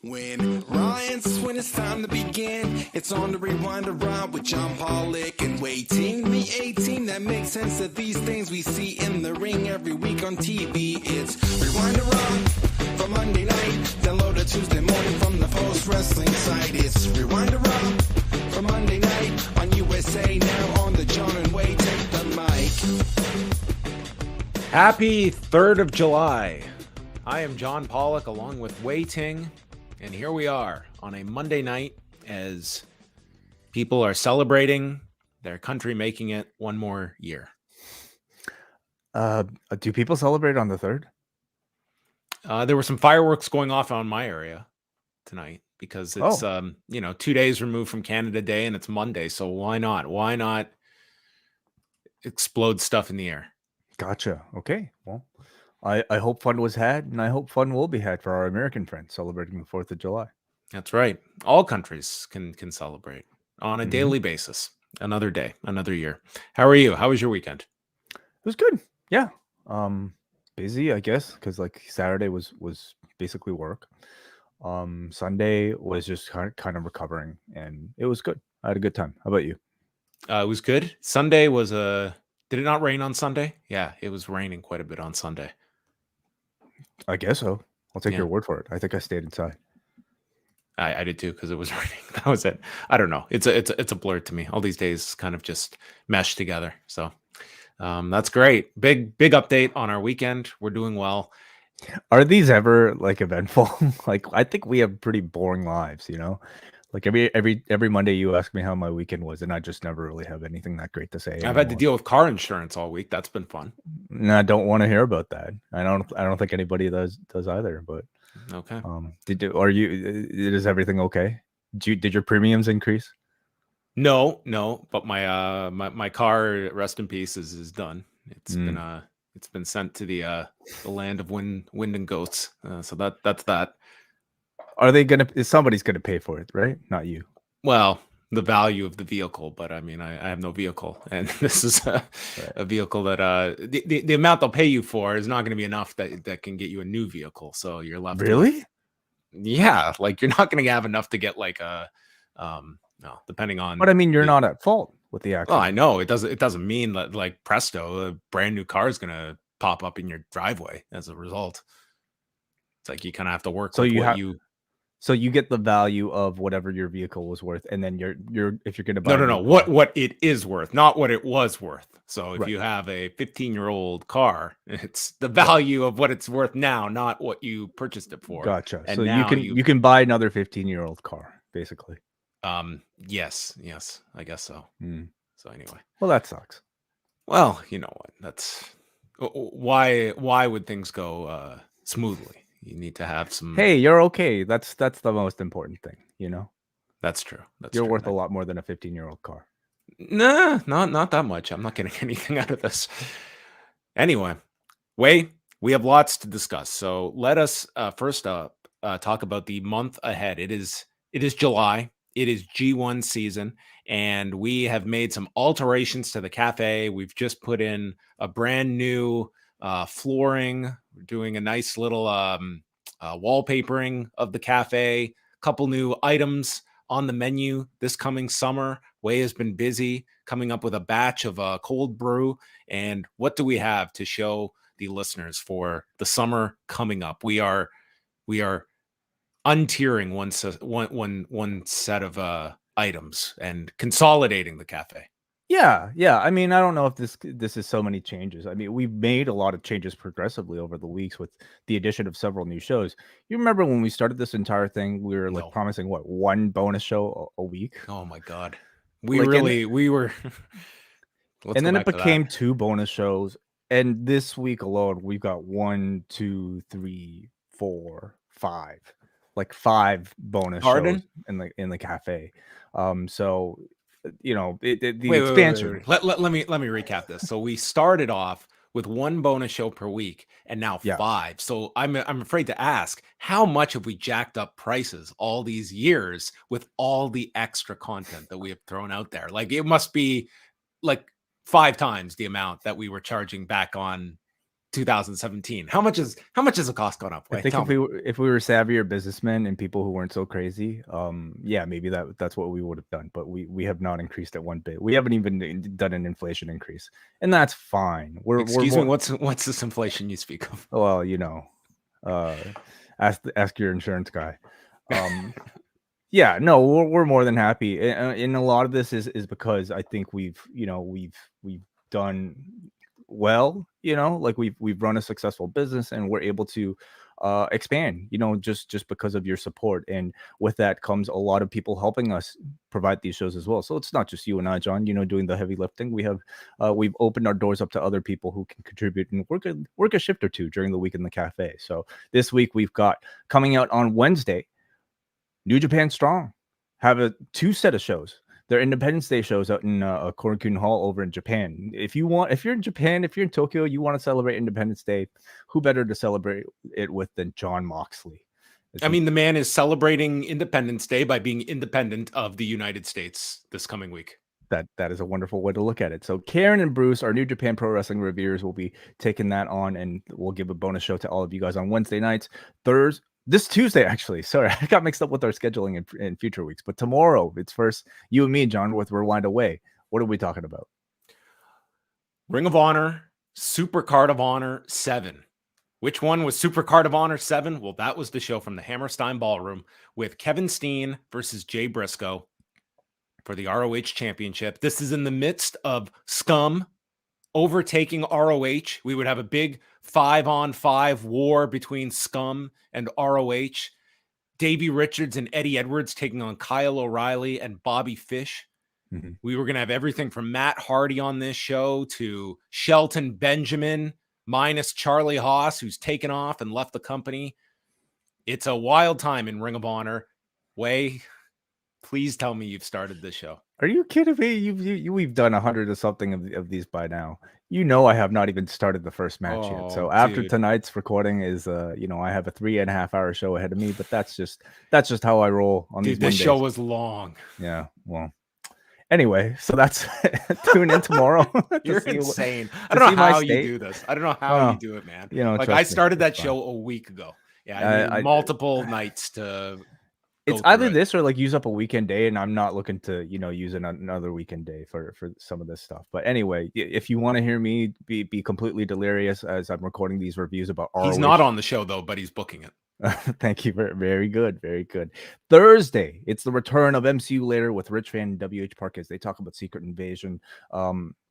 When it's time to begin, it's on the Rewind Around with John Pollock and Wai Ting. The A-Team that makes sense of these things we see in the ring every week on TV. It's Rewind Around for Monday night. Download it Tuesday morning from the Post Wrestling site. It's Rewind Around for Monday night on USA Now on the John and Wai Take the Mic. Happy 3rd of July. I am John Pollock along with Wai Ting. And here we are on a Monday night as people are celebrating their country making it one more year. Do people celebrate on the 3rd? There were some fireworks going off on my area tonight because it's 2 days removed from Canada Day and it's Monday. So why not? Why not explode stuff in the air? Gotcha. Okay. Well, I hope fun was had, and I hope fun will be had for our American friends celebrating the 4th of July. That's right. All countries can celebrate on a daily basis. Another day, another year. How are you? How was your weekend? It was good. Yeah. Busy, I guess, because like Saturday was basically work. Sunday was just kind of recovering, and it was good. I had a good time. How about you? It was good. Sunday was Did it not rain on Sunday? Yeah, it was raining quite a bit on Sunday. I guess so. I'll take your word for it. I think I stayed inside. I did too because it was raining. That was it. I don't know. It's a blur to me. All these days kind of just mesh together. So that's great. Big update on our weekend. We're doing well. Are these ever like eventful? Like I think we have pretty boring lives, you know. Like every Monday you ask me how my weekend was, and I just never really have anything that great to say. I've had to deal with car insurance all week. That's been fun. No, I don't want to hear about that. I don't think anybody does either. But okay. Is everything okay? Did your premiums increase? No. But my car, rest in peace, is done. It's been sent to the land of wind and goats. So that's that. Are they somebody's gonna pay for it, right? Not you. Well, the value of the vehicle, but I mean, I have no vehicle, and this is a vehicle that the amount they'll pay you for is not going to be enough that can get you a new vehicle. So you're left. Really? Yeah, like you're not going to have enough to get like a no, depending on. But I mean, you're not at fault with the accident. Oh, I know it doesn't mean that like presto, a brand new car is going to pop up in your driveway as a result. It's like you kind of have to work. So you get the value of whatever your vehicle was worth, and then you're if you're going to buy no what it is worth, not what it was worth. So if you have a 15-year-old car, it's the value of what it's worth now, not what you purchased it for. Gotcha. And so now you can buy another 15-year-old car, basically. Yes, I guess so. So anyway, well, that sucks. Well, you know what? That's why would things go smoothly? You need to have some. Hey, you're okay. That's the most important thing, you know. That's true. You're worth a lot more than a 15-year-old car. Nah, not that much. I'm not getting anything out of this. Anyway, Wai, we have lots to discuss. So let us first up talk about the month ahead. It is July. It is G1 season, and we have made some alterations to the cafe. We've just put in a brand new flooring. We're doing a nice little wallpapering of the cafe. A couple new items on the menu this coming summer. Wai has been busy coming up with a batch of cold brew. And what do we have to show the listeners for the summer coming up? We are untiering one set of items and consolidating the cafe. Yeah. I mean, I don't know if this is so many changes. I mean, we've made a lot of changes progressively over the weeks with the addition of several new shows. You remember when we started this entire thing, we were like promising one bonus show a week? Oh my God. We were. And then it became 2 bonus shows. And this week alone, we've got 1, 2, 3, 4, 5. Like 5 bonus shows in the cafe. So you know, the expansion. Wait. Let me recap this. So we started off with 1 bonus show per week, and now 5. So I'm afraid to ask, how much have we jacked up prices all these years with all the extra content that we have thrown out there? Like it must be like 5 times the amount that we were charging back on 2017. How much has the cost gone up? I think if we were savvier businessmen and people who weren't so crazy, yeah, maybe that's what we would have done. But we have not increased it one bit. We haven't even done an inflation increase, and that's fine. Excuse me, what's this inflation you speak of? Well, ask your insurance guy. Yeah, no, we're more than happy, and a lot of this is because I think we've done well, like we've run a successful business and we're able to expand, just because of your support, and with that comes a lot of people helping us provide these shows as well. So it's not just you and I, John, doing the heavy lifting. We've opened our doors up to other people who can contribute and work a shift or two during the week in the cafe. So this week we've got, coming out on Wednesday, New Japan Strong have a 2 set of shows. They're Independence Day shows out in Korakuen Hall over in Japan. If you're in Japan, if you're in Tokyo, you want to celebrate Independence Day, who better to celebrate it with than Jon Moxley? The man is celebrating Independence Day by being independent of the United States this coming week. That is a wonderful way to look at it. So Karen and Bruce, our New Japan Pro Wrestling reviewers, will be taking that on, and we'll give a bonus show to all of you guys on Wednesday nights. This Tuesday, actually. Sorry, I got mixed up with our scheduling in future weeks. But tomorrow, it's first you and me, John, with Rewind Away. What are we talking about? Ring of Honor, Super Card of Honor 7. Which one was Super Card of Honor 7? Well, that was the show from the Hammerstein Ballroom with Kevin Steen versus Jay Briscoe for the ROH Championship. This is in the midst of Scum overtaking ROH. We would have a big 5-on-5 war between Scum and ROH. Davey Richards and Eddie Edwards taking on Kyle O'Reilly and Bobby Fish. Mm-hmm. We were going to have everything from Matt Hardy on this show to Shelton Benjamin minus Charlie Haas, who's taken off and left the company. It's a wild time in Ring of Honor. Wai, please tell me you've started this show. Are you kidding me? We've done 100 or something of these by now. I have not even started the first match yet. So after tonight's recording is, I have a 3.5-hour show ahead of me. But that's just how I roll on these Mondays. This show was long. Yeah, well. Anyway, so that's tune in tomorrow. You're insane. I don't know how you do this. I don't know how you do it, man. I started that show a week ago. Yeah, I need multiple nights to. It's either this or use up a weekend day, and I'm not looking to, use another weekend day for some of this stuff. But anyway, if you want to hear me be completely delirious as I'm recording these reviews about ROH. He's not on the show though, but he's booking it. Thank you. Very good. Very good. Thursday, it's the return of MCU Later with Rich Fan and WH Park as they talk about Secret Invasion.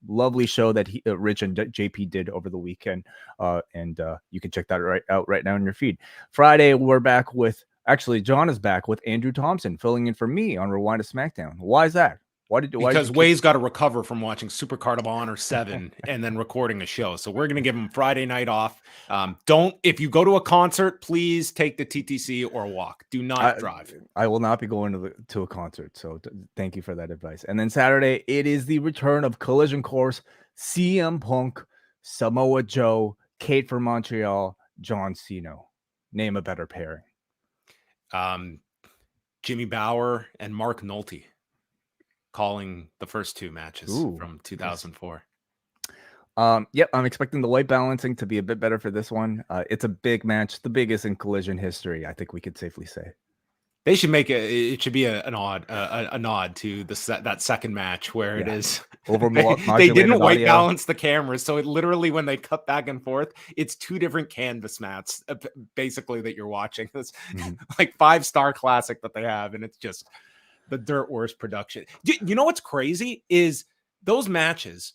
Lovely show that Rich and JP did over the weekend. And you can check that out right now in your feed. Friday, we're back with. Actually, John is back with Andrew Thompson filling in for me on Rewind to SmackDown. Why is that? Because Wai's got to recover from watching Super Card of Honor 7 and then recording a show. So we're going to give him Friday night off. If you go to a concert, please take the TTC or walk. Do not drive. I will not be going to a concert. So thank you for that advice. And then Saturday, it is the return of Collision Course, CM Punk, Samoa Joe, Kate from Montreal, John Cena. Name a better pairing. Jimmy Bauer and Mark Nolte calling the first 2 matches from 2004. Yep, I'm expecting the white balancing to be a bit better for this one. It's a big match, the biggest in Collision history, I think we could safely say. They should make it should be a nod to that second match where it is over. They didn't white balance the cameras, so it literally, when they cut back and forth, it's 2 different canvas mats basically that you're watching. It's 5-star classic that they have, and it's just the dirt worst production. You know what's crazy is those matches.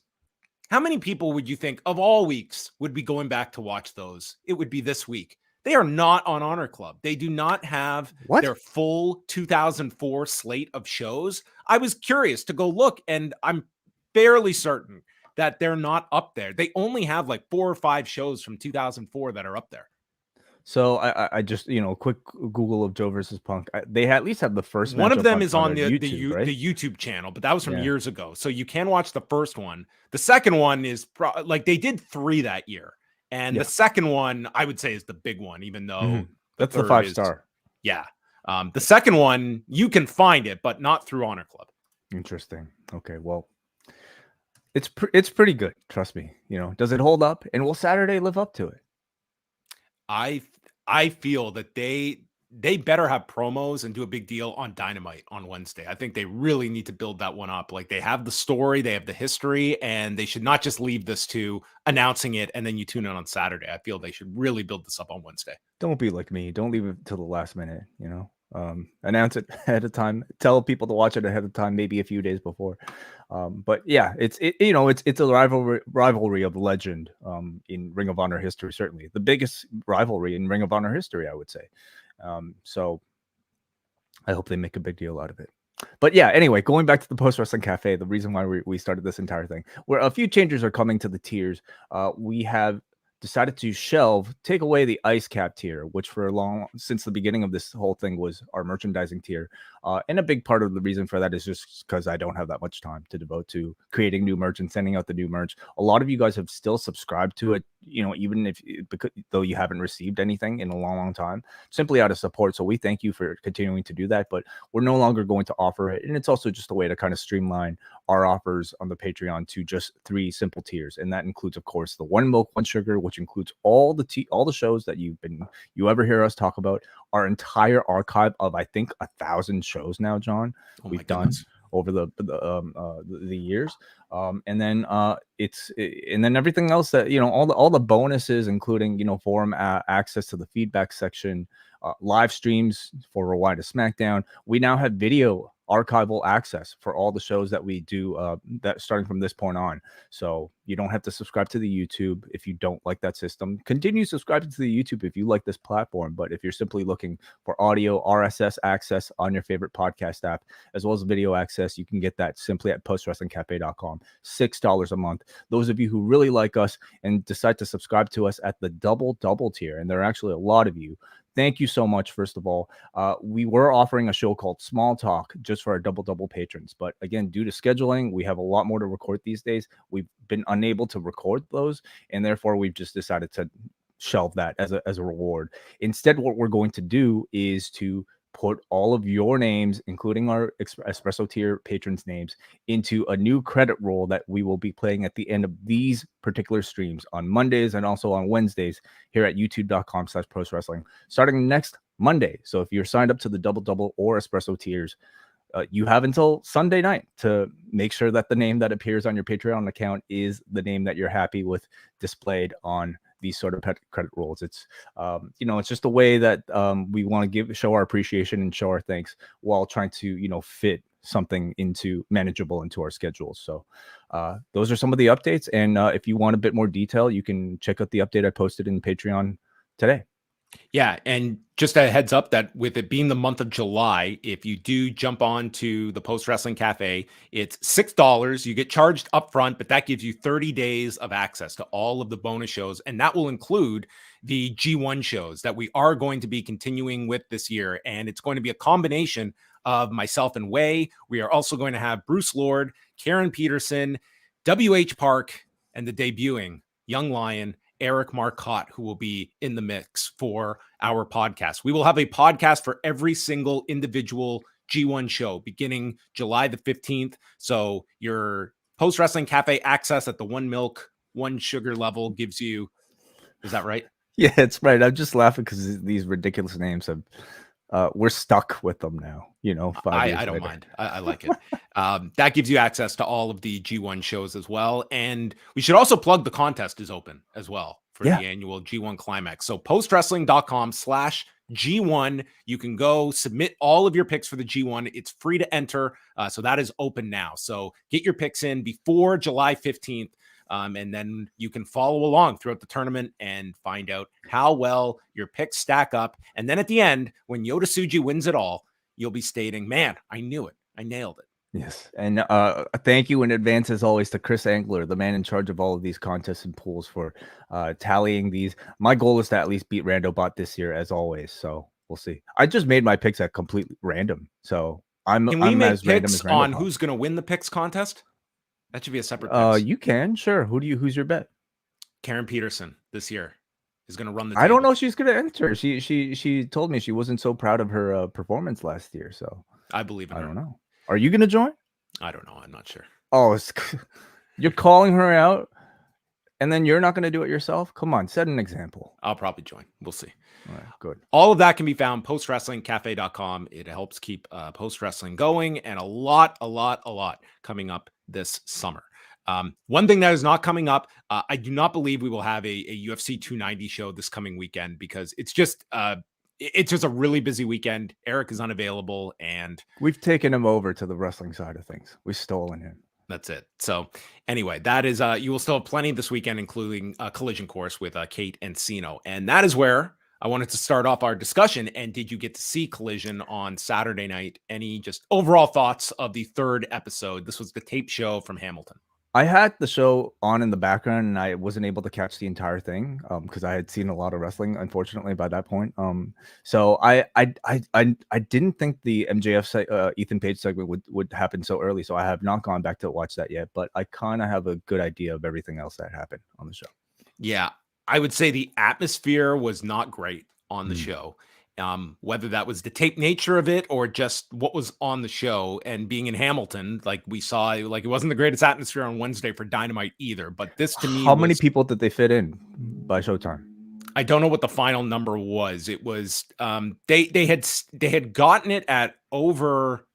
How many people would you think of all weeks would be going back to watch those? It would be this week. They are not on Honor Club. They do not have their full 2004 slate of shows. I was curious to go look, and I'm fairly certain that they're not up there. They only have 4 or 5 shows from 2004 that are up there. So I just, quick Google of Joe versus Punk. They at least have the first one of them is on the YouTube channel, but that was from years ago. So you can watch the first one. The second one is they did 3 that year. And the second one, I would say, is the big one, even though that's the 5-star. Yeah. The second one, you can find it, but not through Honor Club. Interesting. Okay. Well, It's pretty good. Trust me. Does it hold up? And will Saturday live up to it? I feel that they better have promos and do a big deal on Dynamite on Wednesday. I think they really need to build that one up. Like, they have the story, they have the history, and they should not just leave this to announcing it and then you tune in on Saturday. I feel they should really build this up on Wednesday. Don't be like me. Don't leave it till the last minute, announce it ahead of time, tell people to watch it ahead of time, maybe a few days before. But yeah, it's a rivalry of legend in Ring of Honor history, certainly the biggest rivalry in Ring of Honor history, I would say. So I hope they make a big deal out of it. But yeah, anyway, going back to the Post Wrestling Cafe, the reason why we started this entire thing, where a few changes are coming to the tiers. We have decided to take away the ice cap tier, which since the beginning of this whole thing was our merchandising tier. And a big part of the reason for that is just because I don't have that much time to devote to creating new merch and sending out the new merch. A lot of you guys have still subscribed to it, even though you haven't received anything in a long, long time, simply out of support. So we thank you for continuing to do that, but we're no longer going to offer it. And it's also just a way to kind of streamline our offers on the Patreon to just 3 simple tiers. And that includes, of course, the 1 milk, 1 sugar, which includes all the shows that you ever hear us talk about, our entire archive of, I think, 1,000 shows now, John, we've done over the years. And then everything else that, all the bonuses, including, forum access to the feedback section, live streams for Rewind to SmackDown. We now have video archival access for all the shows that we do that starting from this point on. So you don't have to subscribe to the YouTube if you don't like that system. Continue subscribing to the YouTube if you like this platform. But if you're simply looking for audio RSS access on your favorite podcast app, as well as video access, you can get that simply at postwrestlingcafe.com. $6 a month. Those of you who really like us and decide to subscribe to us at the double tier, and there are actually a lot of you, thank you so much. First of all, we were offering a show called Small Talk just for our double patrons. But again, due to scheduling, we have a lot more to record these days. We've been unable to record those, and therefore we've just decided to shelve that as a reward. Instead, what we're going to do is to put all of your names, including our Espresso tier patrons' names, into a new credit roll that we will be playing at the end of these particular streams on Mondays and also on Wednesdays here at youtube.com/postwrestling starting next Monday. So if you're signed up to the double or Espresso tiers, you have until Sunday night to make sure that the name that appears on your Patreon account is the name that you're happy with displayed on these sort of credit rolls. It's it's just a way that we want to show our appreciation and show our thanks while trying to fit something manageable into our schedules. So those are some of the updates, and if you want a bit more detail, you can check out the update I posted in Patreon today. Yeah, and just a heads up that with it being the month of July, if you do jump on to the Post Wrestling Cafe, it's $6. You get charged upfront, but that gives you 30 days of access to all of the bonus shows, and that will include the G1 shows that we are going to be continuing with this year. And it's going to be a combination of myself and Wai. We are also going to have Bruce Lord, Karen Peterson, WH Park, and the debuting Young Lion, Eric Marcotte, who will be in the mix for our podcast. We will have a podcast for every single individual G1 show beginning July the 15th. So your Post Wrestling Cafe access at the 1 milk, 1 sugar level gives you, is that right? Yeah, it's right. I'm just laughing because these ridiculous names have we're stuck with them now, 5 years I don't later. mind. I like it. That gives you access to all of the G1 shows as well. And we should also plug the contest is open as well for the annual G1 Climax. So postwrestling.com/G1, you can go submit all of your picks for the G1. It's free to enter. So that is open now. So get your picks in before July 15th. And then you can follow along throughout the tournament and find out how well your picks stack up. And then at the end, when Yota Tsuji wins it all, you'll be stating, man, I knew it. I nailed it. Yes. And thank you in advance, as always, to Chris Angler, the man in charge of all of these contests and pools, for tallying these. My goal is to at least beat Randobot this year, as always. So we'll see. I just made my picks at completely random. So Can we make as random picks as on Randobot. who's going to win the picks contest? That should be a separate picks. You can, sure. Who's your bet? Karen Peterson this year is going to run the I don't table. know if she's going to enter. She told me she wasn't so proud of her performance last year. So I believe in her. I don't know. Are you going to join? I don't know. I'm not sure. Oh, You're calling her out, and then you're not going to do it yourself? Come on, set an example. I'll probably join. We'll see. All right, good. All of that can be found postwrestlingcafe.com. It helps keep post wrestling going, and a lot coming up this summer. One thing that is not coming up, I do not believe we will have a UFC 290 show this coming weekend because it's just a really busy weekend. Eric is unavailable, and we've taken him over to the wrestling side of things. We've stolen him. That's it. So anyway, that is you will still have plenty this weekend, including a collision course with Kate and Sino. And that is where I wanted to start off our discussion. And did you get to see Collision on Saturday night? Any just overall thoughts of the third episode? This was the tape show from Hamilton. I had the show on in the background, and I wasn't able to catch the entire thing because I had seen a lot of wrestling, unfortunately, by that point. So I didn't think the MJF Ethan Page segment would happen so early, so I have not gone back to watch that yet. But I kind of have a good idea of everything else that happened on the show. Yeah, I would say the atmosphere was not great on the show. Whether that was the tape nature of it or just what was on the show, and being in Hamilton, like we saw, like it wasn't the greatest atmosphere on Wednesday for Dynamite either. But this to me, how many people did they fit in by showtime? I don't know what the final number was. It was they had gotten it at over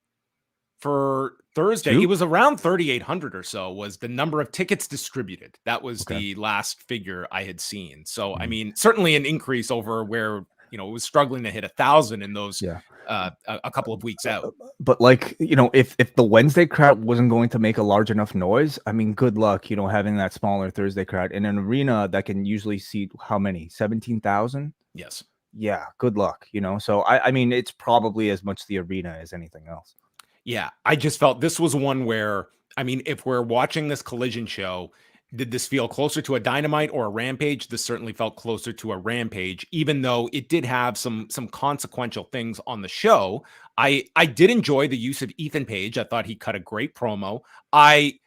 for Thursday. It was around 3,800 or so was the number of tickets distributed. That was the last figure I had seen. So I mean, certainly an increase over where. It was struggling to hit 1,000 in those a couple of weeks out. But like, if the Wednesday crowd wasn't going to make a large enough noise, I mean, good luck, having that smaller Thursday crowd in an arena that can usually seat how many? 17,000? Yes. Yeah. Good luck, So I mean, it's probably as much the arena as anything else. Yeah. I just felt this was one where, I mean, if we're watching this Collision show, did this feel closer to a Dynamite or a Rampage? This certainly felt closer to a Rampage, even though it did have some consequential things on the show. I did enjoy the use of Ethan Page. I thought he cut a great promo. I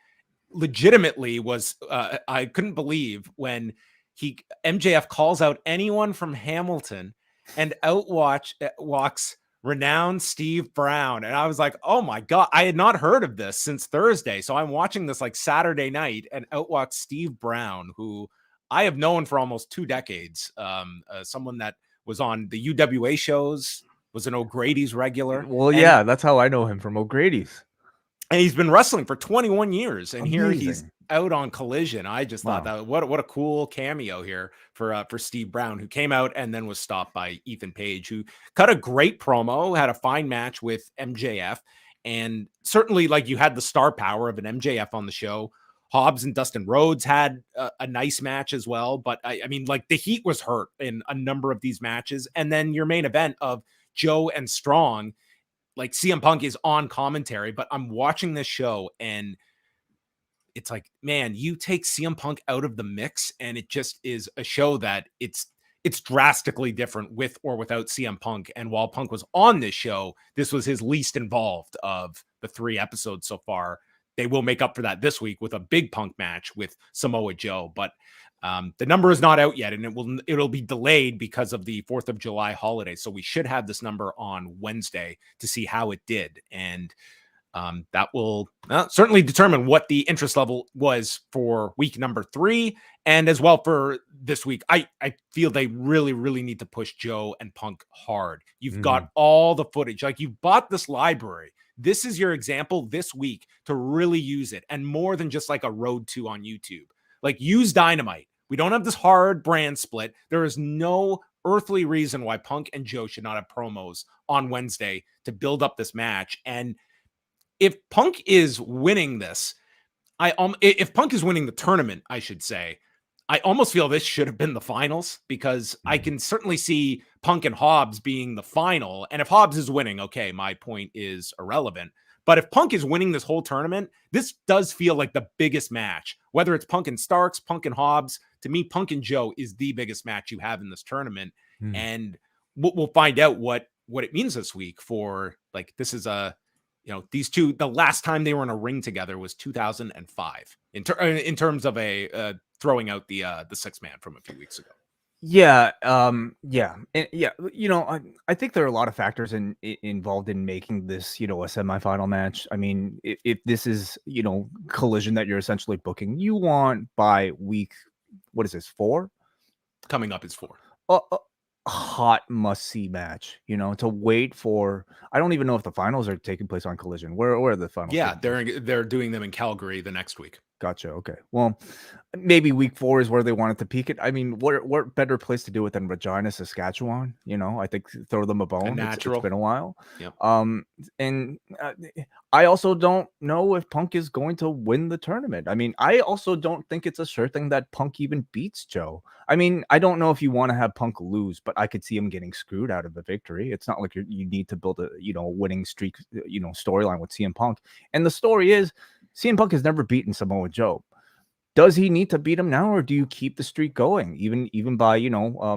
legitimately was I couldn't believe when MJF calls out anyone from Hamilton and walks renowned Steve Brown. And I was like, oh my God, I had not heard of this since Thursday. So I'm watching this like Saturday night, and out walks Steve Brown, who I have known for almost 2 decades. Someone that was on the UWA shows, was an O'Grady's regular. Well, yeah, that's how I know him, from O'Grady's. And he's been wrestling for 21 years. And here he's out on Collision. I just thought that what a cool cameo here for Steve Brown, who came out and then was stopped by Ethan Page, who cut a great promo, had a fine match with MJF. And certainly, like, you had the star power of an MJF on the show. Hobbs and Dustin Rhodes had a nice match as well. But I mean, like, the heat was hurt in a number of these matches. And then your main event of Joe and Strong, like, CM Punk is on commentary, but I'm watching this show and it's like, man, you take CM Punk out of the mix and it just is a show that it's drastically different with or without CM Punk. And while Punk was on this show, this was his least involved of the 3 episodes so far. They will make up for that this week with a big Punk match with Samoa Joe, but the number is not out yet, and it'll be delayed because of the 4th of July holiday. So we should have this number on Wednesday to see how it did. And that will certainly determine what the interest level was for week number 3, and as well for this week. I feel they really, really need to push Joe and Punk hard. You've got all the footage. Like, you bought this library. This is your example this week to really use it, and more than just like a road to on YouTube. Like, use Dynamite. We don't have this hard brand split. There is no earthly reason why Punk and Joe should not have promos on Wednesday to build up this match. And if Punk is winning this, if Punk is winning the tournament, I should say, I almost feel this should have been the finals, because I can certainly see Punk and Hobbs being the final. And if Hobbs is winning, okay, my point is irrelevant. But if Punk is winning this whole tournament, this does feel like the biggest match. Whether it's Punk and Starks, Punk and Hobbs, to me, Punk and Joe is the biggest match you have in this tournament. And we'll find out what it means this week for, like, this is these two, the last time they were in a ring together was 2005 in terms of throwing out the 6-man from a few weeks ago. Yeah, yeah, and yeah. I think there are a lot of factors involved in making this, a semifinal match. I mean, if this is, Collision that you're essentially booking, you want by week, what is this, 4? Coming up is 4. A hot must-see match, to wait for. I don't even know if the finals are taking place on Collision. Where are the finals? Yeah, they're doing them in Calgary the next week. Gotcha. Okay. Well, maybe week 4 is where they wanted to peak it. I mean, what better place to do it than Regina, Saskatchewan? I think throw them a bone. It's been a while. Yep. And I also don't know if Punk is going to win the tournament. I mean, I also don't think it's a sure thing that Punk even beats Joe. I mean, I don't know if you want to have Punk lose, but I could see him getting screwed out of a victory. It's not like you need to build a winning streak, storyline with CM Punk. And the story is, CM Punk has never beaten Samoa Joe. Does he need to beat him now, or do you keep the streak going, even by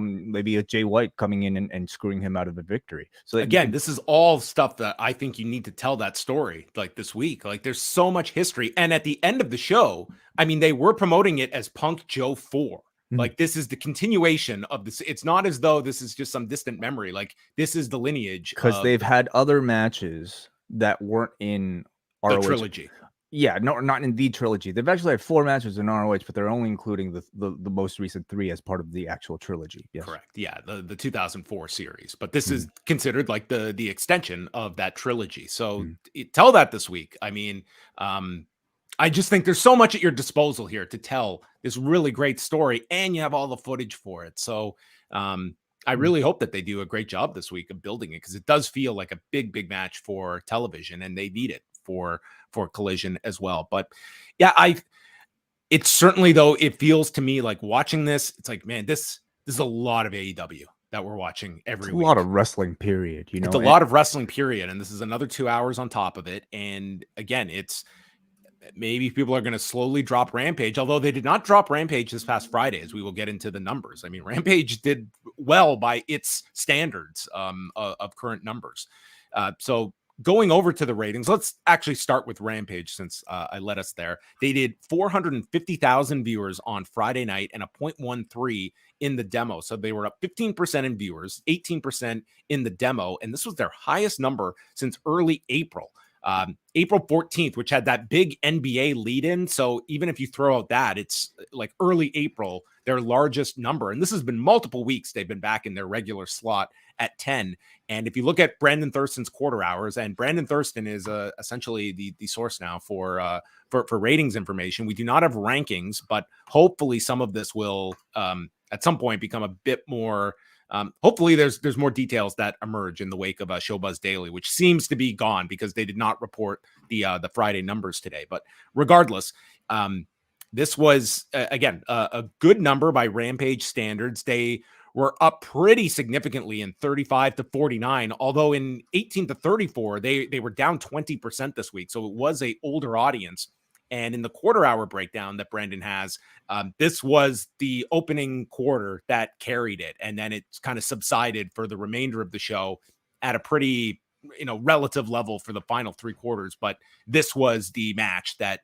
maybe a Jay White coming in and screwing him out of a victory? So again, this is all stuff that I think you need to tell that story like this week. Like there's so much history, and at the end of the show, I mean, they were promoting it as Punk Joe 4. Mm-hmm. Like this is the continuation of this. It's not as though this is just some distant memory. Like this is the lineage, because they've had other matches that weren't in the trilogy. Yeah, no, not in the trilogy. They've actually had 4 matches in ROH, but they're only including the most recent 3 as part of the actual trilogy. Yes. Correct. Yeah, the 2004 series. But this is considered like the extension of that trilogy. So tell that this week. I mean, I just think there's so much at your disposal here to tell this really great story, and you have all the footage for it. So I really hope that they do a great job this week of building it, because it does feel like a big match for television, and they need it for Collision as well. But yeah, it's certainly, though, it feels to me like watching this, it's like, man, this is a lot of AEW that we're watching every week. A lot of wrestling, period. It's a lot of wrestling, period. And this is another 2 hours on top of it. And again, it's maybe people are going to slowly drop Rampage, although they did not drop Rampage this past Friday, as we will get into the numbers. I mean, Rampage did well by its standards of current numbers. So going over to the ratings, let's actually start with Rampage, since I led us there. They did 450,000 viewers on Friday night and a 0.13 in the demo. So they were up 15% in viewers, 18% in the demo. And this was their highest number since early April. April 14th, which had that big NBA lead in. So even if you throw out that, it's like early April, their largest number. And this has been multiple weeks. They've been back in their regular slot at 10. And if you look at Brandon Thurston's quarter hours, and Brandon Thurston is essentially the source now for ratings information. We do not have rankings, but hopefully some of this will at some point become a bit more. Hopefully there's more details that emerge in the wake of Showbuzz Daily, which seems to be gone because they did not report the Friday numbers today. But regardless, this was again a good number by Rampage standards. They were up pretty significantly in 35 to 49, although in 18 to 34 they were down 20% this week. So it was a older audience. And in the quarter hour breakdown that Brandon has, this was the opening quarter that carried it. And then it's kind of subsided for the remainder of the show at a pretty, relative level for the final 3 quarters. But this was the match that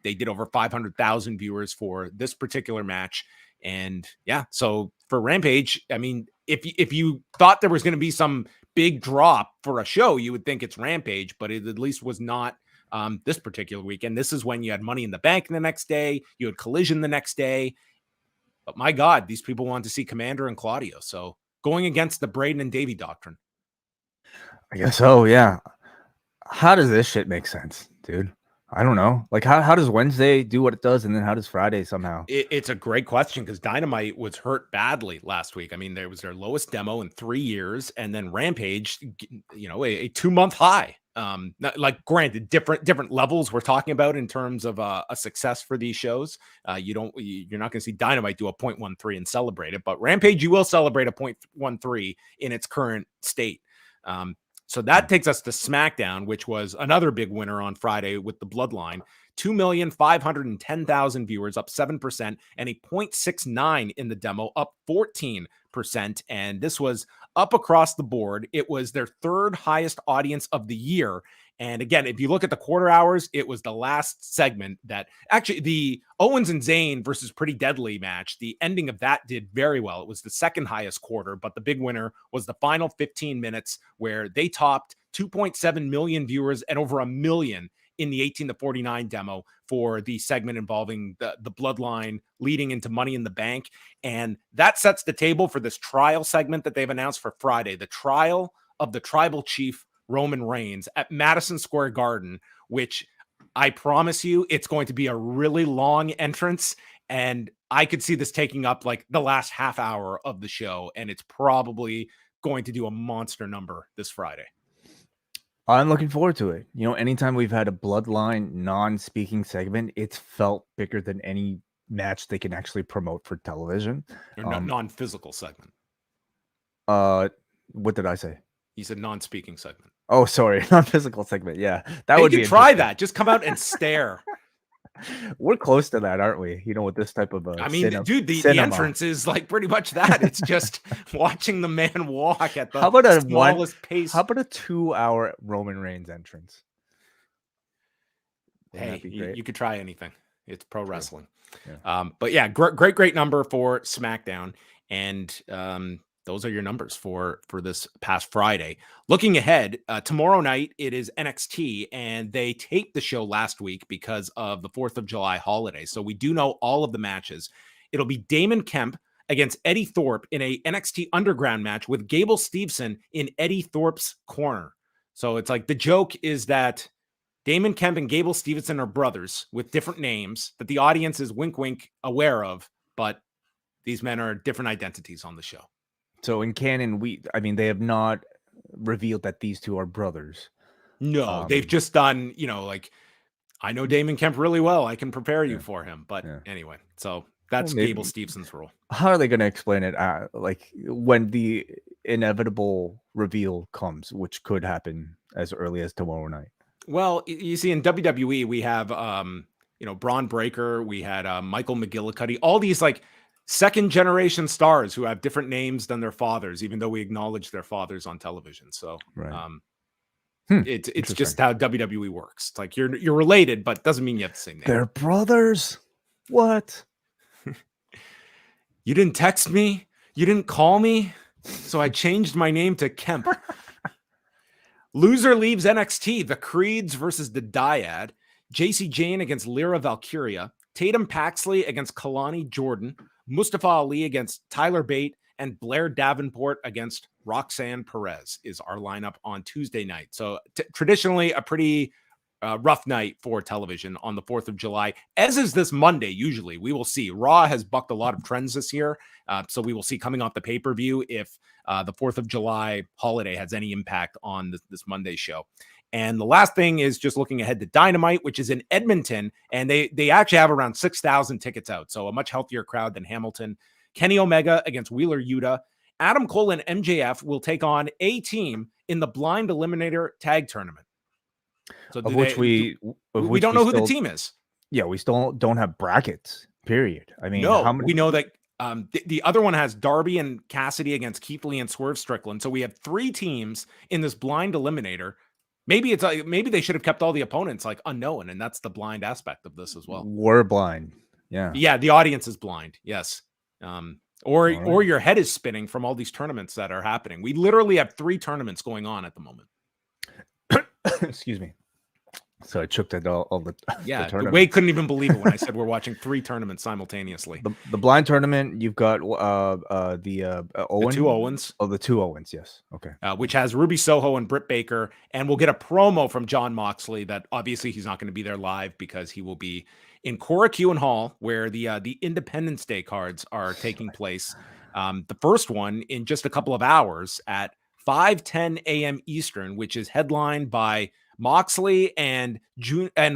they did over 500,000 viewers for this particular match. And yeah, so for Rampage, I mean, if you thought there was going to be some big drop for a show, you would think it's Rampage, but it at least was not this particular weekend. This is when you had Money in the Bank the next day, you had Collision the next day. But my God, these people wanted to see Commander and Claudio. So going against the Braden and Davey doctrine. I guess so, yeah. How does this shit make sense, dude? I don't know. Like, how does Wednesday do what it does, and then how does Friday somehow? It's a great question, because Dynamite was hurt badly last week. I mean, there was their lowest demo in 3 years, and then Rampage, a 2-month high. Like, granted, different levels we're talking about in terms of a success for these shows. You're not going to see Dynamite do a 0.13 and celebrate it, but Rampage, you will celebrate a 0.13 in its current state. So that takes us to SmackDown, which was another big winner on Friday with the Bloodline. 2,510,000 viewers, up 7%, and a 0.69 in the demo, up 14%. And this was up across the board. It was their 3rd highest audience of the year. And again, if you look at the quarter hours, it was the last segment that actually the Owens and Zayn versus Pretty Deadly match. The ending of that did very well. It was the second highest quarter, but the big winner was the final 15 minutes where they topped 2.7 million viewers and over 1 million in the 18 to 49 demo for the segment involving the bloodline leading into Money in the Bank. And that sets the table for this trial segment that they've announced for Friday, the trial of the tribal chief Roman Reigns at Madison Square Garden, which I promise you, it's going to be a really long entrance. And I could see this taking up like the last half hour of the show. And it's probably going to do a monster number this Friday. I'm looking forward to it. You know, anytime we've had a bloodline non-speaking segment, it's felt bigger than any match they can actually promote for television. Or non-physical segment. What did I say? You said non-speaking segment. Oh, sorry, non-physical segment. Yeah, that would be. Try that. Just come out and stare. We're close to that, aren't we? You know, with this type of I mean, dude, the entrance is like pretty much that. It's just watching the man walk at the smallest pace. How about a 2-hour Roman Reigns entrance? Hey, you could try anything. It's pro wrestling. Yeah. But yeah, great number for SmackDown. And those are your numbers for this past Friday. Looking ahead, tomorrow night, it is NXT, and they taped the show last week because of the 4th of July holiday. So we do know all of the matches. It'll be Damon Kemp against Eddie Thorpe in a NXT Underground match with Gable Steveson in Eddie Thorpe's corner. So it's like the joke is that Damon Kemp and Gable Steveson are brothers with different names that the audience is wink, wink aware of, but these men are different identities on the show. So in canon, they have not revealed that these two are brothers. No, they've just done, like, I know Damon Kemp really well. I can prepare you for him. But anyway, so that's Gable Stevenson's role. How are they going to explain it? Like when the inevitable reveal comes, which could happen as early as tomorrow night. Well, you see, in WWE, we have, Braun Breaker. We had Michael McGillicuddy. All these like second generation stars who have different names than their fathers, even though we acknowledge their fathers on television. So it's just how WWE works. It's like you're related, but doesn't mean you have the same name. They're brothers. What? You didn't text me. You didn't call me. So I changed my name to Kemp. Loser leaves NXT. The Creeds versus the Dyad. JC Jane against Lyra Valkyria. Tatum Paxley against Kalani Jordan. Mustafa Ali against Tyler Bate, and Blair Davenport against Roxanne Perez is our lineup on Tuesday night. So traditionally a pretty rough night for television on the 4th of July, as is this Monday. Usually we will see. Raw has bucked a lot of trends this year. So we will see coming off the pay-per-view if the 4th of July holiday has any impact on this Monday show. And the last thing is just looking ahead to Dynamite, which is in Edmonton, and they actually have around 6,000 tickets out, so a much healthier crowd than Hamilton. Kenny Omega against Wheeler Yuta. Adam Cole and MJF will take on a team in the Blind Eliminator Tag Tournament. So we don't know who the team is. Yeah, we still don't have brackets, period. I mean, we know that the other one has Darby and Cassidy against Keith Lee and Swerve Strickland. So we have 3 teams in this Blind Eliminator. Maybe they should have kept all the opponents like unknown, and that's the blind aspect of this as well. We're blind. Yeah. The audience is blind. Yes. Or your head is spinning from all these tournaments that are happening. We literally have 3 tournaments going on at the moment. Excuse me. So I choked at all the the Wade couldn't even believe it when I said we're watching 3 tournaments simultaneously. The blind tournament, you've got Owen. The 2 Owens. Oh, the 2 Owens, yes. Okay. Which has Ruby Soho and Britt Baker, and we'll get a promo from Jon Moxley that obviously he's not going to be there live because he will be in Korakuen Hall where the Independence Day cards are taking place. The first one in just a couple of hours at 5:10 a.m. Eastern, which is headlined by Moxley and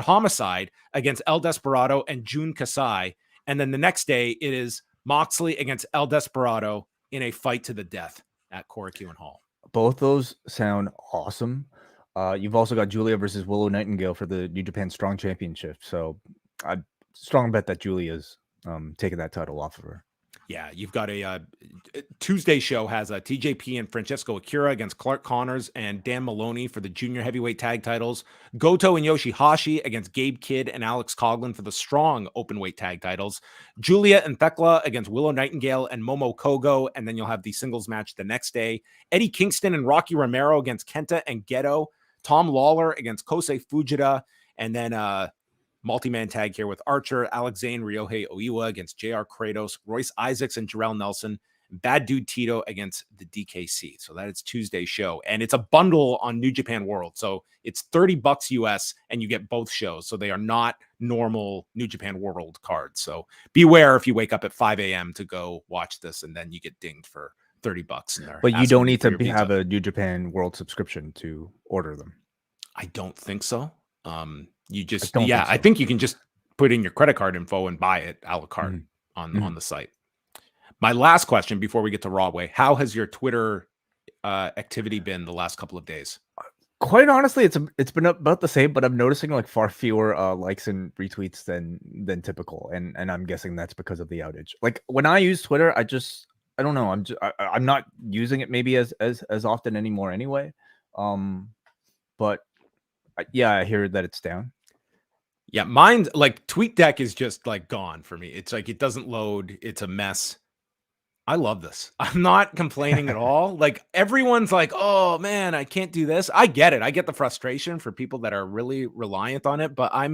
Homicide against El Desperado and Jun Kasai. And then the next day it is Moxley against El Desperado in a fight to the death at Korakuen Hall. Both those sound awesome. You've also got Julia versus Willow Nightingale for the New Japan Strong Championship. So I strong bet that Julia's taking that title off of her. Yeah, you've got a Tuesday show has a TJP and Francesco Akira against Clark Connors and Dan Maloney for the junior heavyweight tag titles. Goto and Yoshihashi against Gabe Kidd and Alex Coughlin for the strong openweight tag titles. Julia and Thekla against Willow Nightingale and Momo Kogo. And then you'll have the singles match the next day. Eddie Kingston and Rocky Romero against Kenta and Geto. Tom Lawler against Kosei Fujita. And then multi-man tag here with Archer, Alex Zane, Ryohei Oiwa against JR Kratos, Royce Isaacs and Jarrell Nelson, Bad Dude Tito against the DKC. So that is Tuesday's show. And it's a bundle on New Japan World. So it's $30 US and you get both shows. So they are not normal New Japan World cards. So beware if you wake up at 5 a.m. to go watch this and then you get dinged for $30 in there. But you don't need to have a New Japan World subscription to order them. I don't think so. You just, I think you can just put in your credit card info and buy it a la carte on the site. My last question before we get to Raw, how has your Twitter activity been the last couple of days? Quite honestly, it's been about the same, but I'm noticing like far fewer likes and retweets than typical, and I'm guessing that's because of the outage. Like when I use Twitter, I don't know, I'm not using it maybe as often anymore anyway. But yeah, I hear that it's down. Yeah, mine, like TweetDeck is just like gone for me. It's like it doesn't load. It's a mess. I love this. I'm not complaining at all. Like everyone's like, oh man, I can't do this. I get it. I get the frustration for people that are really reliant on it, but I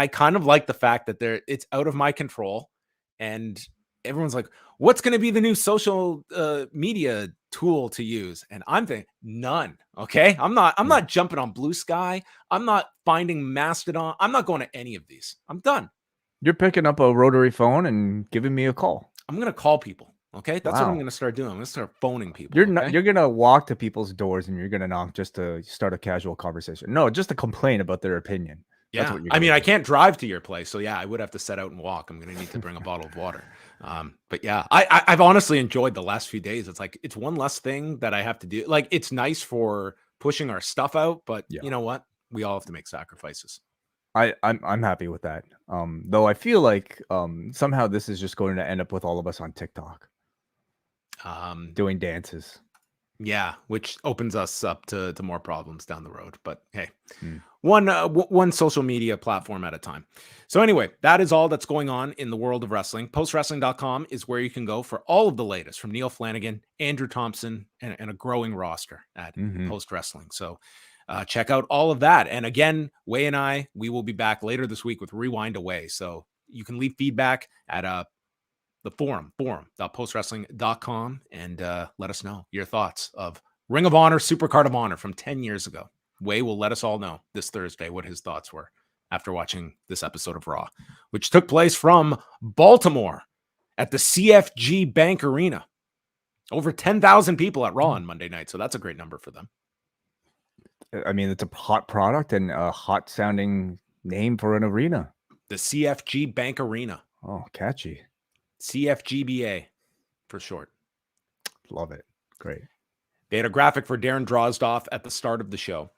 kind of like the fact that it's out of my control and everyone's like, what's going to be the new social media tool to use? And I'm thinking none. Okay. I'm not jumping on Blue Sky. I'm not finding Mastodon. I'm not going to any of these. I'm done. You're picking up a rotary phone and giving me a call. I'm going to call people. Okay. That's what I'm going to start doing. I'm going to start phoning people. You're going to walk to people's doors and you're going to knock just to start a casual conversation. No, just to complain about their opinion. Yeah. I mean, I can't drive to your place. So yeah, I would have to set out and walk. I'm going to need to bring a bottle of water. But yeah, I've honestly enjoyed the last few days. It's like, it's one less thing that I have to do. Like, it's nice for pushing our stuff out, but you know what? We all have to make sacrifices. I'm happy with that. Though I feel like somehow this is just going to end up with all of us on TikTok. Doing dances. Yeah, which opens us up to more problems down the road. But hey, one social media platform at a time. So anyway, that is all that's going on in the world of wrestling. Postwrestling.com is where you can go for all of the latest from Neil Flanagan, Andrew Thompson, and a growing roster at Post Wrestling. So check out all of that. And again, Wai and we will be back later this week with Rewind Away. So you can leave feedback at the forum.postwrestling.com and let us know your thoughts of Ring of Honor, Supercard of Honor from 10 years ago. Wai will let us all know this Thursday what his thoughts were after watching this episode of Raw, which took place from Baltimore at the CFG Bank Arena. Over 10,000 people at Raw on Monday night, so that's a great number for them. I mean, it's a hot product and a hot-sounding name for an arena. The CFG Bank Arena. Oh, catchy. CFGBA for short. Love it. Great. They had a graphic for Darren Drozdoff at the start of the show.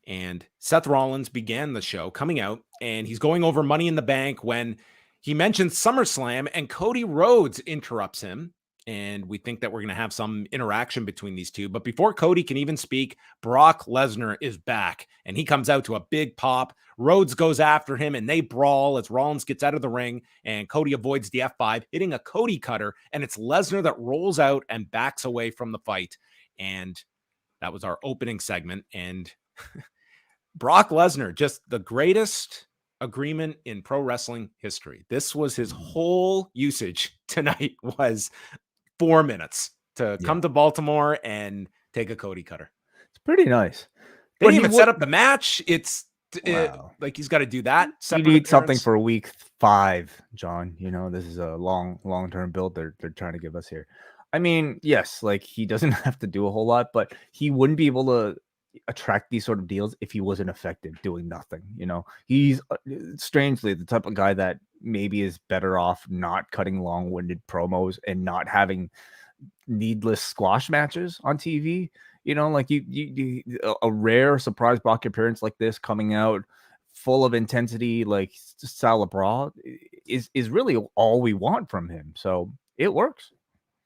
And Seth Rollins began the show coming out, and he's going over Money in the Bank when he mentions SummerSlam, and Cody Rhodes interrupts him. And we think that we're going to have some interaction between these two. But before Cody can even speak, Brock Lesnar is back, and he comes out to a big pop. Rhodes goes after him, and they brawl as Rollins gets out of the ring, and Cody avoids the F5, hitting a Cody cutter, and it's Lesnar that rolls out and backs away from the fight. And that was our opening segment. And Brock Lesnar, just the greatest agreement in pro wrestling history. This was his whole usage tonight, was 4 minutes to come to Baltimore and take a Cody cutter. It's pretty nice. They didn't even set up the match. It's like he's got to do that. You need something for week 5, John. You know, this is a long-term build they're trying to give us here. I mean, yes, like he doesn't have to do a whole lot, but he wouldn't be able to attract these sort of deals if he wasn't effective doing nothing. You know, he's strangely the type of guy that maybe is better off not cutting long-winded promos and not having needless squash matches on TV. You know, like you a rare surprise Brock appearance like this coming out full of intensity, like Salabra is really all we want from him. So It works.